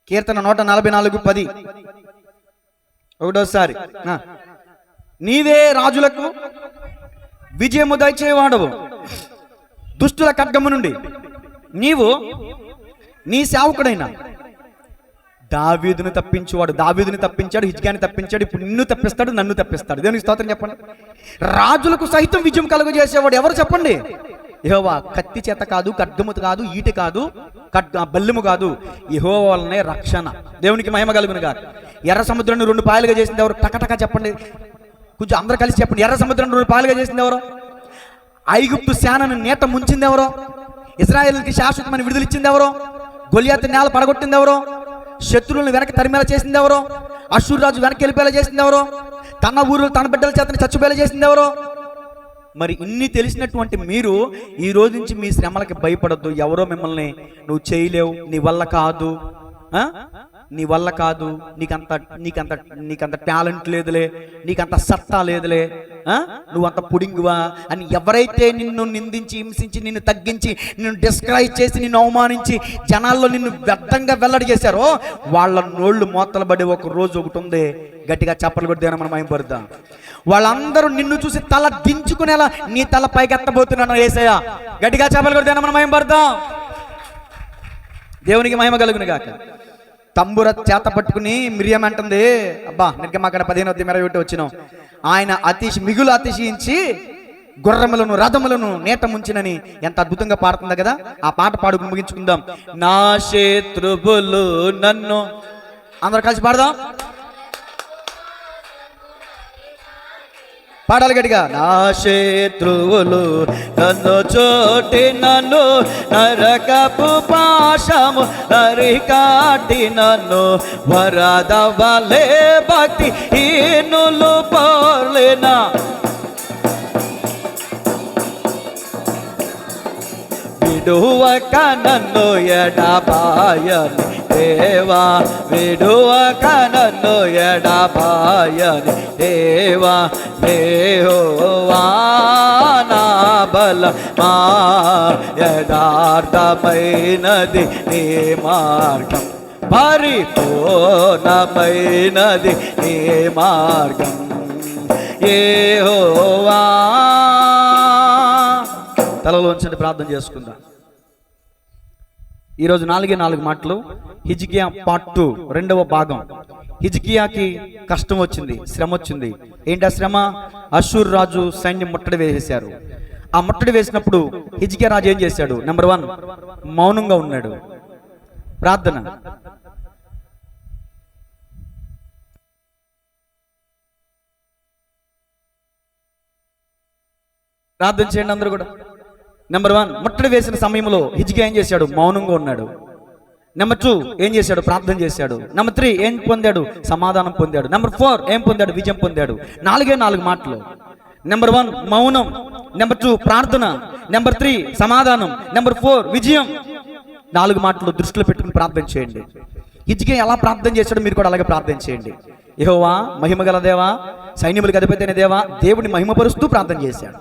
కీర్తన 144:10 ఒకటోసారి. నీవే రాజులకు విజయము దయచేవాడవు, దుష్టుల ఖడ్గము నుండి నీవు నీ సేవకుడైన దావీదును తప్పించేవాడు. దావీదుని తప్పించాడు, హిజ్కియాని తప్పించాడు, ఇప్పుడు నిన్ను తప్పిస్తాడు, నన్ను తప్పిస్తాడు. దేవునికి స్తోత్రం చెప్పండి. రాజులకు సైతం విజయం కలుగజేసేవాడు ఎవరు చెప్పండి? యెహోవా. కత్తి చేత కాదు, ఖడ్గము కాదు, ఈటె కాదు, బల్లెము కాదు, యెహోవా వల్లనే రక్షణ. దేవునికి మహిమ కలుగును గాక. ఎర్ర సముద్రాన్ని 2 పాయలుగా చేసింది ఎవరు? టకటక చెప్పండి, కొంచెం అందరూ కలిసి చెప్పండి. ఎర్ర సముద్రాన్ని 2 పాయలుగా చేసింది ఎవరు? ఐగుప్తు సేనను నేట ముంచింది ఎవరో? ఇశ్రాయేలుకి శాశ్వతమైన విడుదల ఇచ్చింది ఎవరో? గొలియాతు నేల పడగొట్టింది ఎవరో? శత్రువులను వెనక్కి తరిమేలా చేసింది ఎవరో? అష్షూరు రాజు వెనక్కి వెళ్ళిపోయేలా చేసింది ఎవరో? తన ఊరు తన బిడ్డల చేతని చచ్చిపోయేలా చేసింది ఎవరో? మరి ఇన్ని తెలిసినటువంటి మీరు ఈ రోజు నుంచి మీ శ్రమలకి భయపడద్దు. ఎవరో మిమ్మల్ని నువ్వు చేయలేవు, నీ వల్ల కాదు, నీ వల్ల కాదు, నీకంత టాలెంట్ లేదులే, నీకంత సత్తా లేదులే, నువ్వంత పుడింగువా అని ఎవరైతే నిన్ను నిందించి, హింసించి, నిన్ను తగ్గించి, నిన్ను డిస్క్రైబ్ చేసి, నిన్ను అవమానించి, జనాల్లో నిన్ను వ్యర్థంగా వెల్లడి చేశారో వాళ్ళ నోళ్ళు మోతలు పడి ఒక రోజు ఒకటి ఉంది. గట్టిగా చప్పలు కొడితేనే మనం భయపడతాం. వాళ్ళందరూ నిన్ను చూసి తల దించుకునేలా నీ తల పైకి ఎత్తబోతున్నాను యేసయ్య. గట్టిగా చప్పలు కొడితేనే మనం భయపడతాం. దేవునికి మహిమ కలుగును గాక. తంబుర చేత పట్టుకుని మిరియం అంటుంది, అబ్బా నిర్గమాకాండం 15:21 వచ్చినాం. ఆయన మిగులు అతిశయించి గుర్రములను రథములను నేట ముంచినని ఎంత అద్భుతంగా పాడుతుందా కదా. ఆ పాట పాడుకుని ముగించుకుందాం. నా శత్రువులు నన్ను, అందరూ కలిసి పాడదాం. పాడాలి గట్టిగా. నా శత్రువులు నన్ను చోటి నన్ను నరకపు పాశము నరికాటి నన్ను వరదవలే భక్తి హీనులు పోలేనా విడువక నన్ను ఎడబాయని దేవా, విడువక నన్ను ఎడబాయని దేవా, యెహోవా నా బలమా, యథార్థమైనది నీ మార్గం, పరిపూర్ణమైనది నీ మార్గం యెహోవా. తలలోంచండి, ప్రార్థన చేసుకుందాం. ఈరోజు 4 మాటలు. హిజ్కియా పార్ట్ 2 రెండవ భాగం. హిజ్కియాకి కష్టం వచ్చింది, శ్రమ వచ్చింది. ఏంటి ఆ శ్రమ? అషూర్ రాజు సైన్యం ముట్టడి వేసేశారు. ఆ ముట్టడి వేసినప్పుడు హిజ్కియా రాజు ఏం చేశాడు? నెంబర్ 1, మౌనంగా ఉన్నాడు. ప్రార్థన. ప్రార్థన చేయండి అందరూ కూడా. నెంబర్ 1, ముట్టడి వేసిన సమయంలో హిజ్కియా ఏం చేశాడు? మౌనంగా ఉన్నాడు. నెంబర్ 2, ఏం చేశాడు? ప్రార్థన చేశాడు. నెంబర్ 3, ఏం పొందాడు? సమాధానం పొందాడు. నెంబర్ 4, ఏం పొందాడు? విజయం పొందాడు. 4 మాటలు. నెంబర్ 1 మౌనం, నెంబర్ 2 ప్రార్థన, నెంబర్ 3 సమాధానం, నెంబర్ 4 విజయం. 4 మాటలు దృష్టిలో పెట్టుకుని ప్రార్థన చేయండి. హిజ్కియా ఎలా ప్రార్థన చేశాడో మీరు కూడా అలాగే ప్రార్థన చేయండి. యెహోవా మహిమగల దేవా, సైన్యములకు అధిపతైన దేవా, దేవుని మహిమపరుస్తూ ప్రార్థన చేశాడు.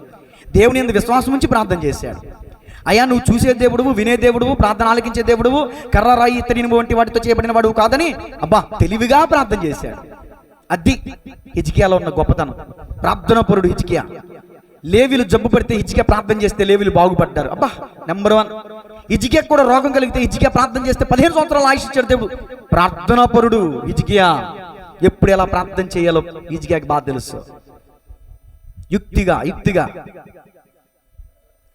దేవుని యందు విశ్వాసం ఉంచి ప్రార్థన చేశాడు. అయ్యా, నువ్వు చూసే దేవుడువు, వినే దేవుడువు, ప్రార్థన ఆలకించే దేవుడువు, కర్ర రాయి ఇత్తడిని వంటి వాటితో చేయబడిన వాడువు కాదని తెలివిగా ప్రార్థన చేశాడు. అది హిజ్కియాలో ఉన్న గొప్పతనం. ప్రార్థనాపరుడు హిజ్కియా. లేవీలు జబ్బు పడితే హిజ్కియా ప్రార్థన చేస్తే లేవీలు బాగుపడ్డారు. నెంబర్ 1. హిజ్కియా కూడా రోగం కలిగితే హిజ్కియా ప్రార్థన చేస్తే 15 సంవత్సరాలు ఆయుష్ ఇచ్చాడు దేవుడు. ప్రార్థనాపరుడు హిజ్కియా. ఎప్పుడు ఎలా ప్రార్థన చేయాలో హిజ్కియాకి బాగా తెలుసు. యుక్తిగా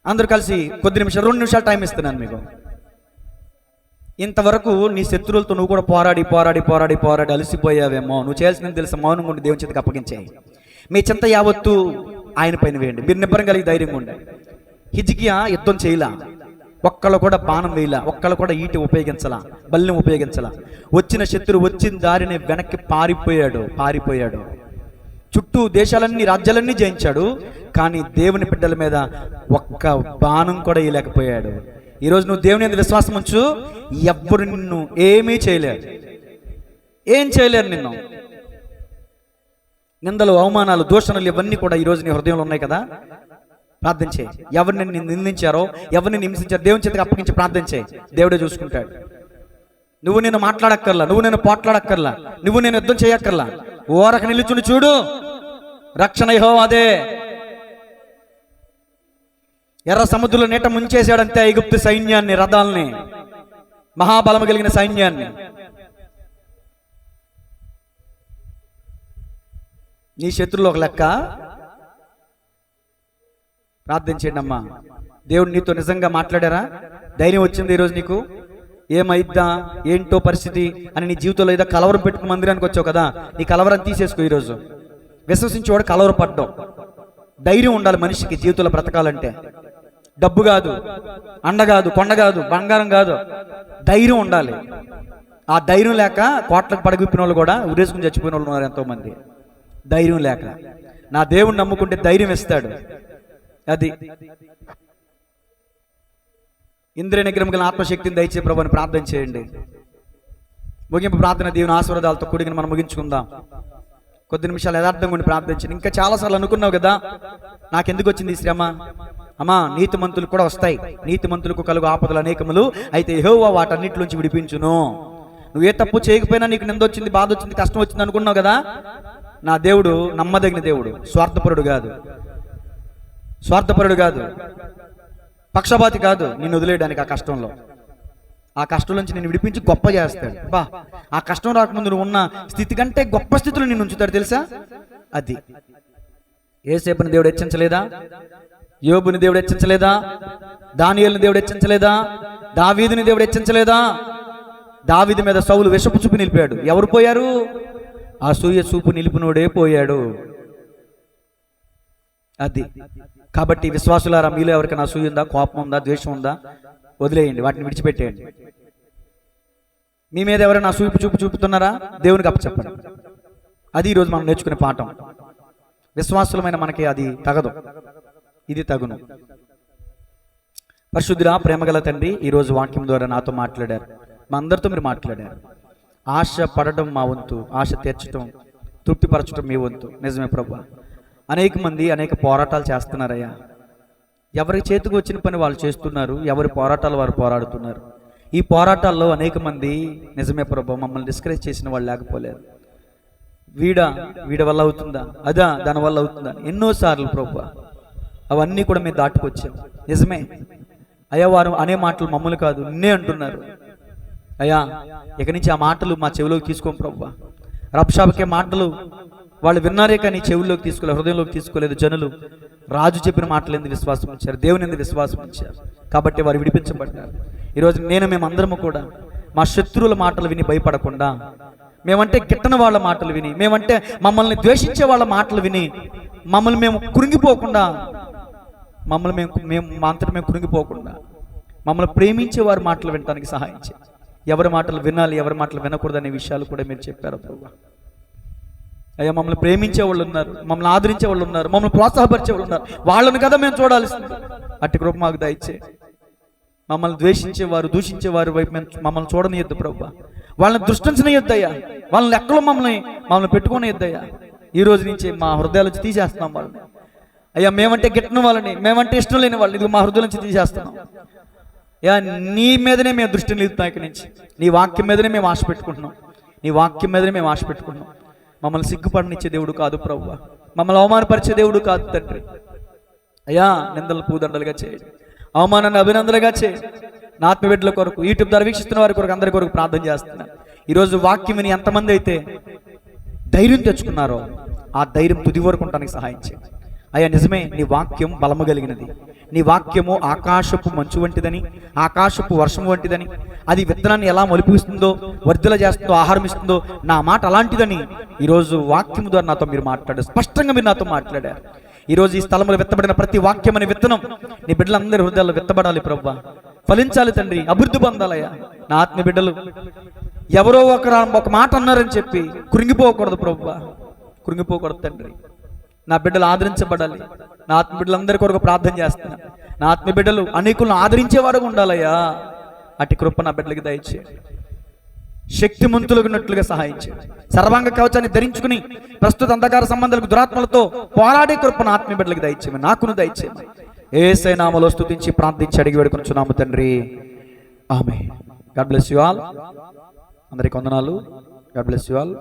అందరూ కలిసి కొద్ది నిమిషాలు, 2 నిమిషాలు టైం ఇస్తున్నాను మీకు. ఇంతవరకు నీ శత్రువులతో నువ్వు కూడా పోరాడి అలసిపోయావేమో. నువ్వు చేయాల్సింది తెలుసు, మౌనంగా ఉండి దేవుని చేతికి అప్పగించాయి. మీ చింత యావత్తు ఆయన పైన వేయండి. మీరు నిబ్బరం కలిగి ధైర్యంగా ఉండండి. హిజ్కియా యుద్ధం చేయలా, ఒక్కళ్ళు కూడా బాణం వేయలా, ఒక్కళ్ళు కూడా ఈటి ఉపయోగించలా, బల్యం ఉపయోగించలా. వచ్చిన శత్రువు వచ్చిన దారిని వెనక్కి పారిపోయాడు. చుట్టూ దేశాలన్నీ, రాజ్యాలన్నీ జయించాడు. కానీ దేవుని బిడ్డల మీద ఒక్క బాణం కూడా వేయలేకపోయాడు. ఈరోజు నువ్వు దేవుని యందు విశ్వాసం ఉంచు, ఎవ్వరు నిన్ను ఏమీ చేయలేరు. నిన్ను నిందలు, అవమానాలు, దూషణలు ఇవన్నీ కూడా ఈరోజు నీ హృదయంలో ఉన్నాయి కదా. ప్రార్థన చేయి. ఎవరిని నిన్ను నిందించారో, ఎవరిని హింసించారో దేవుని చేతికి అప్పగించి ప్రార్థన చేయి. దేవుడే చూసుకుంటాడు. నువ్వు నేను మాట్లాడక్కర్లా, నువ్వు నేను పోట్లాడక్కర్లా, నువ్వు నేను యుద్ధం చేయక్కర్లా. ఓరక నిలుచుని చూడు, రక్షణ యెహోవాదే. ఎర్ర సముద్రంలో నీట ముంచేశాడంతే ఐగుప్తు సైన్యాన్ని, రథాలని, మహాబలము కలిగిన సైన్యాన్ని. నీ శత్రువులు ఒక లెక్క. ప్రార్థన చేయండి అమ్మా. దేవుడు నీతో నిజంగా మాట్లాడారా? ధైర్యం వచ్చింది ఈరోజు నీకు? ఏమైద్దా, ఏంటో పరిస్థితి అని నీ జీవితంలో ఏదో కలవరం పెట్టుకుని మందిరానికి వచ్చావు కదా, నీ కలవరం తీసేసుకో. ఈరోజు విశ్వసించేవాడు కలవరపడ్డావు. ధైర్యం ఉండాలి మనిషికి జీవితంలో బ్రతకాలంటే. డబ్బు కాదు, అండ కాదు, కొండ కాదు, బంగారం కాదు, ధైర్యం ఉండాలి. ఆ ధైర్యం లేక కోట్లకు పడగిప్పిన వాళ్ళు కూడా ఉరేసుకుని చచ్చిపోయిన వాళ్ళు ఉన్నారు ఎంతోమంది. ధైర్యం లేక. నా దేవుణ్ణి నమ్ముకుంటే ధైర్యం ఇస్తాడు. అది ఇంద్రియ నిగ్రహం గల ఆత్మశక్తిని దయచే ప్రభు అని ప్రార్థన చేయండి. ముగింపు ప్రార్థన దేవుని ఆశీర్వాదాలతో కూడిన మనం ముగించుకుందాం. కొద్ది నిమిషాలు యథార్థంగా ఉండి ప్రార్థించండి. ఇంకా చాలాసార్లు అనుకున్నావు కదా, నాకెందుకు వచ్చింది ఈ శ్రమ? అమ్మా, నీతిమంతులు కూడా వస్తాయి. నీతిమంతులకు కలుగు ఆపదలు అనేకములు, అయితే యెహోవా వాటన్నిటి నుంచి విడిపించును. నువ్వు ఏ తప్పు చేయకపోయినా నీకు నింద వచ్చింది, బాధ వచ్చింది, కష్టం వచ్చింది అనుకున్నావు కదా, నా దేవుడు నమ్మదగిన దేవుడు. స్వార్థపరుడు కాదు, పక్షపాతి కాదు. నిన్ను వదిలేయడానికి ఆ కష్టం నుంచి నిన్ను విడిపించి గొప్ప చేస్తాడు. ఆ కష్టం రాకముందు నువ్వు ఉన్న స్థితి కంటే గొప్ప స్థితిలో నిన్ను ఉంచుతాడు తెలుసా. అది యేసేపుని దేవుడు హెచ్చించలేదా? యోబుని దేవుడు హెచ్చించలేదా? దానియేలుని దేవుడు హెచ్చించలేదా? దావీదుని దేవుడు హెచ్చించలేదా? దావీదు మీద సౌలు విషపు చూపు నిలిపాడు. ఎవరు పోయారు? అసూయ చూపు నిలిపినోడే పోయాడు. అది కాబట్టి విశ్వాసులారా, మీలో ఎవరికైనా అసూయ ఉందా, కోపం ఉందా, ద్వేషం ఉందా, వదిలేయండి, వాటిని విడిచిపెట్టేయండి. మీ మీద ఎవరైనా అసూయ చూపుతున్నారా, దేవునికి అప్పచెప్పండి. అది ఈరోజు మనం నేర్చుకునే పాఠం. విశ్వాసులమైన మనకి అది తగదు, ఇది తగును. పరిశుద్ధుడా, ప్రేమగల తండ్రి, ఈరోజు వాక్యం ద్వారా నాతో మాట్లాడారు, మా అందరితో మీరు మాట్లాడారు. ఆశ పడడం మా వంతు, ఆశ తీర్చడం, తృప్తిపరచడం మీ వంతు. నిజమే ప్రభువా, అనేక మంది అనేక పోరాటాలు చేస్తున్నారయ్యా. ఎవరి చేతికి వచ్చిన పని వాళ్ళు చేస్తున్నారు, ఎవరి పోరాటాలు వారు పోరాడుతున్నారు. ఈ పోరాటాల్లో అనేక మంది నిజమే ప్రభువా మమ్మల్ని డిస్కరేజ్ చేసిన వాళ్ళు లేకపోలేరు. వీడ వల్ల అవుతుందా, అదా దాని వల్ల అవుతుందా, ఎన్నోసార్లు ప్రభువా అవన్నీ కూడా మేము దాటుకొచ్చాం. నిజమే అయ్యా, వారు అనే మాటలు మమ్మల్ని కాదు నిన్నే అంటున్నారు. అయ్యా, ఇక నుంచి ఆ మాటలు మా చెవిలోకి తీసుకోం ప్రభువా. రబ్షాబకే మాటలు వాళ్ళు విన్నారే కానీ చెవుల్లోకి తీసుకోలేదు, హృదయంలోకి తీసుకోలేదు. జనులు రాజు చెప్పిన మాటలు ఎందుకు విశ్వాసం ఉంచారు, దేవుని ఎందుకు విశ్వాసం ఉంచారు, కాబట్టి వారు విడిపించబడ్డారు. ఈరోజు మేమందరము కూడా మా శత్రువుల మాటలు విని భయపడకుండా, మేమంటే గిట్టని వాళ్ళ మాటలు విని, మేమంటే మమ్మల్ని ద్వేషించే వాళ్ళ మాటలు విని మమ్మల్ని మేము కృంగిపోకుండా, మా అంతటి మేము కృంగిపోకుండా మమ్మల్ని ప్రేమించే వారి మాటలు వినడానికి సహాయం చేయండి. ఎవరి మాటలు వినాలి, ఎవరి మాటలు వినకూడదు అనే విషయాలు కూడా మీరు చెప్పారు ప్రభువా. అయ్యా, మమ్మల్ని ప్రేమించే వాళ్ళు ఉన్నారు, మమ్మల్ని ఆదరించే వాళ్ళు ఉన్నారు, మమ్మల్ని ప్రోత్సాహపరిచే వాళ్ళు ఉన్నారు. వాళ్ళని కదా మేము చూడాల్సింది. అట్టి కృప మాకు దయచే. మమ్మల్ని ద్వేషించేవారు, దూషించేవారు వైపు మమ్మల్ని చూడనియొద్దు ప్రభువా. వాళ్ళని దృష్టించనియొద్దయ్యా, వాళ్ళని ఎక్కడో మమ్మల్ని పెట్టుకోనియొద్దయ్యా. ఈ రోజు నుంచి మా హృదయాల నుంచి తీసేస్తున్నాం వాళ్ళని. అయ్యా, మేమంటే గిట్టని వాళ్ళని, మేమంటే ఇష్టం లేని వాళ్ళని ఇది మా హృదయం నుంచి తీసేస్తున్నాం. అయ్యా, నీ మీదనే మేము దృష్టిని నిలుపుతాం. ఇక్కడి నుంచి నీ వాక్యం మీదనే మేము ఆశ పెట్టుకుంటున్నాం, నీ వాక్యం మీదనే మేము ఆశ పెట్టుకుంటున్నాం. మమ్మల్ని సిగ్గుపడనిచ్చే దేవుడు కాదు ప్రభువా, మమ్మల్ని అవమానపరిచే దేవుడు కాదు తండ్రి. అయ్యా, నిందలు పూదండలుగా చేయండి, అవమానాన్ని అభినందనగా చేయండి. నా ఆత్మబిడ్డల కొరకు, యూట్యూబ్ ద్వారా వీక్షిస్తున్న వారి కొరకు, అందరి కొరకు ప్రార్థన చేస్తున్నాను. ఈరోజు వాక్యం విని ఎంతమంది అయితే ధైర్యం తెచ్చుకున్నారో ఆ ధైర్యం తుది వరకు ఉండడానికి సహాయం చేయండి. అయ్యా, నిజమే నీ వాక్యం బలము కలిగినది, నీ వాక్యము ఆకాశపు మంచు వంటిదని, ఆకాశపు వర్షం వంటిదని, అది విత్తనాన్ని ఎలా మొలిపిస్తుందో, వర్ధల చేస్తుందో, ఆహారం ఇస్తుందో, నా మాట అలాంటిదని ఈరోజు వాక్యం ద్వారా నాతో మీరు మాట్లాడారు, స్పష్టంగా మీరు నాతో మాట్లాడారు. ఈరోజు ఈ స్థలంలో విత్తబడిన ప్రతి వాక్యం అనే విత్తనం నీ బిడ్డలందరి హృదయాల్లో విత్తబడాలి ప్రభువా, ఫలించాలి తండ్రి, అభివృద్ధి పొందాలయ్యా. నా ఆత్మ బిడ్డలు ఎవరో ఒక మాట అన్నారని చెప్పి కృంగిపోకూడదు ప్రభువా, కృంగిపోకూడదు తండ్రి. నా బిడ్డలు ఆదరించబడాలి. నా ఆత్మ బిడ్డలందరి కొరకు ప్రార్థన చేస్తున్నా. నా ఆత్మ బిడ్డలు అనేకులను ఆదరించేవారుగా ఉండాలయ్యా. అట్టి కృప నా బిడ్డలకి దయచేయండి. శక్తిమంతులున్నట్లుగా సహాయం చేయండి. సర్వాంగ కవచాన్ని ధరించుకుని ప్రస్తుత అంధకార సంబంధాలకు, దురాత్మలతో పోరాడే కృప నా ఆత్మ బిడ్డలకి దయచేయమని, నాకును దయచేయమని యేసయ్య నామములో స్తుతించి ప్రార్థించి అడిగి వేడుకొనుచున్నాము తండ్రి, amen. God bless you all. అందరికీ వందనాలు. God bless you all.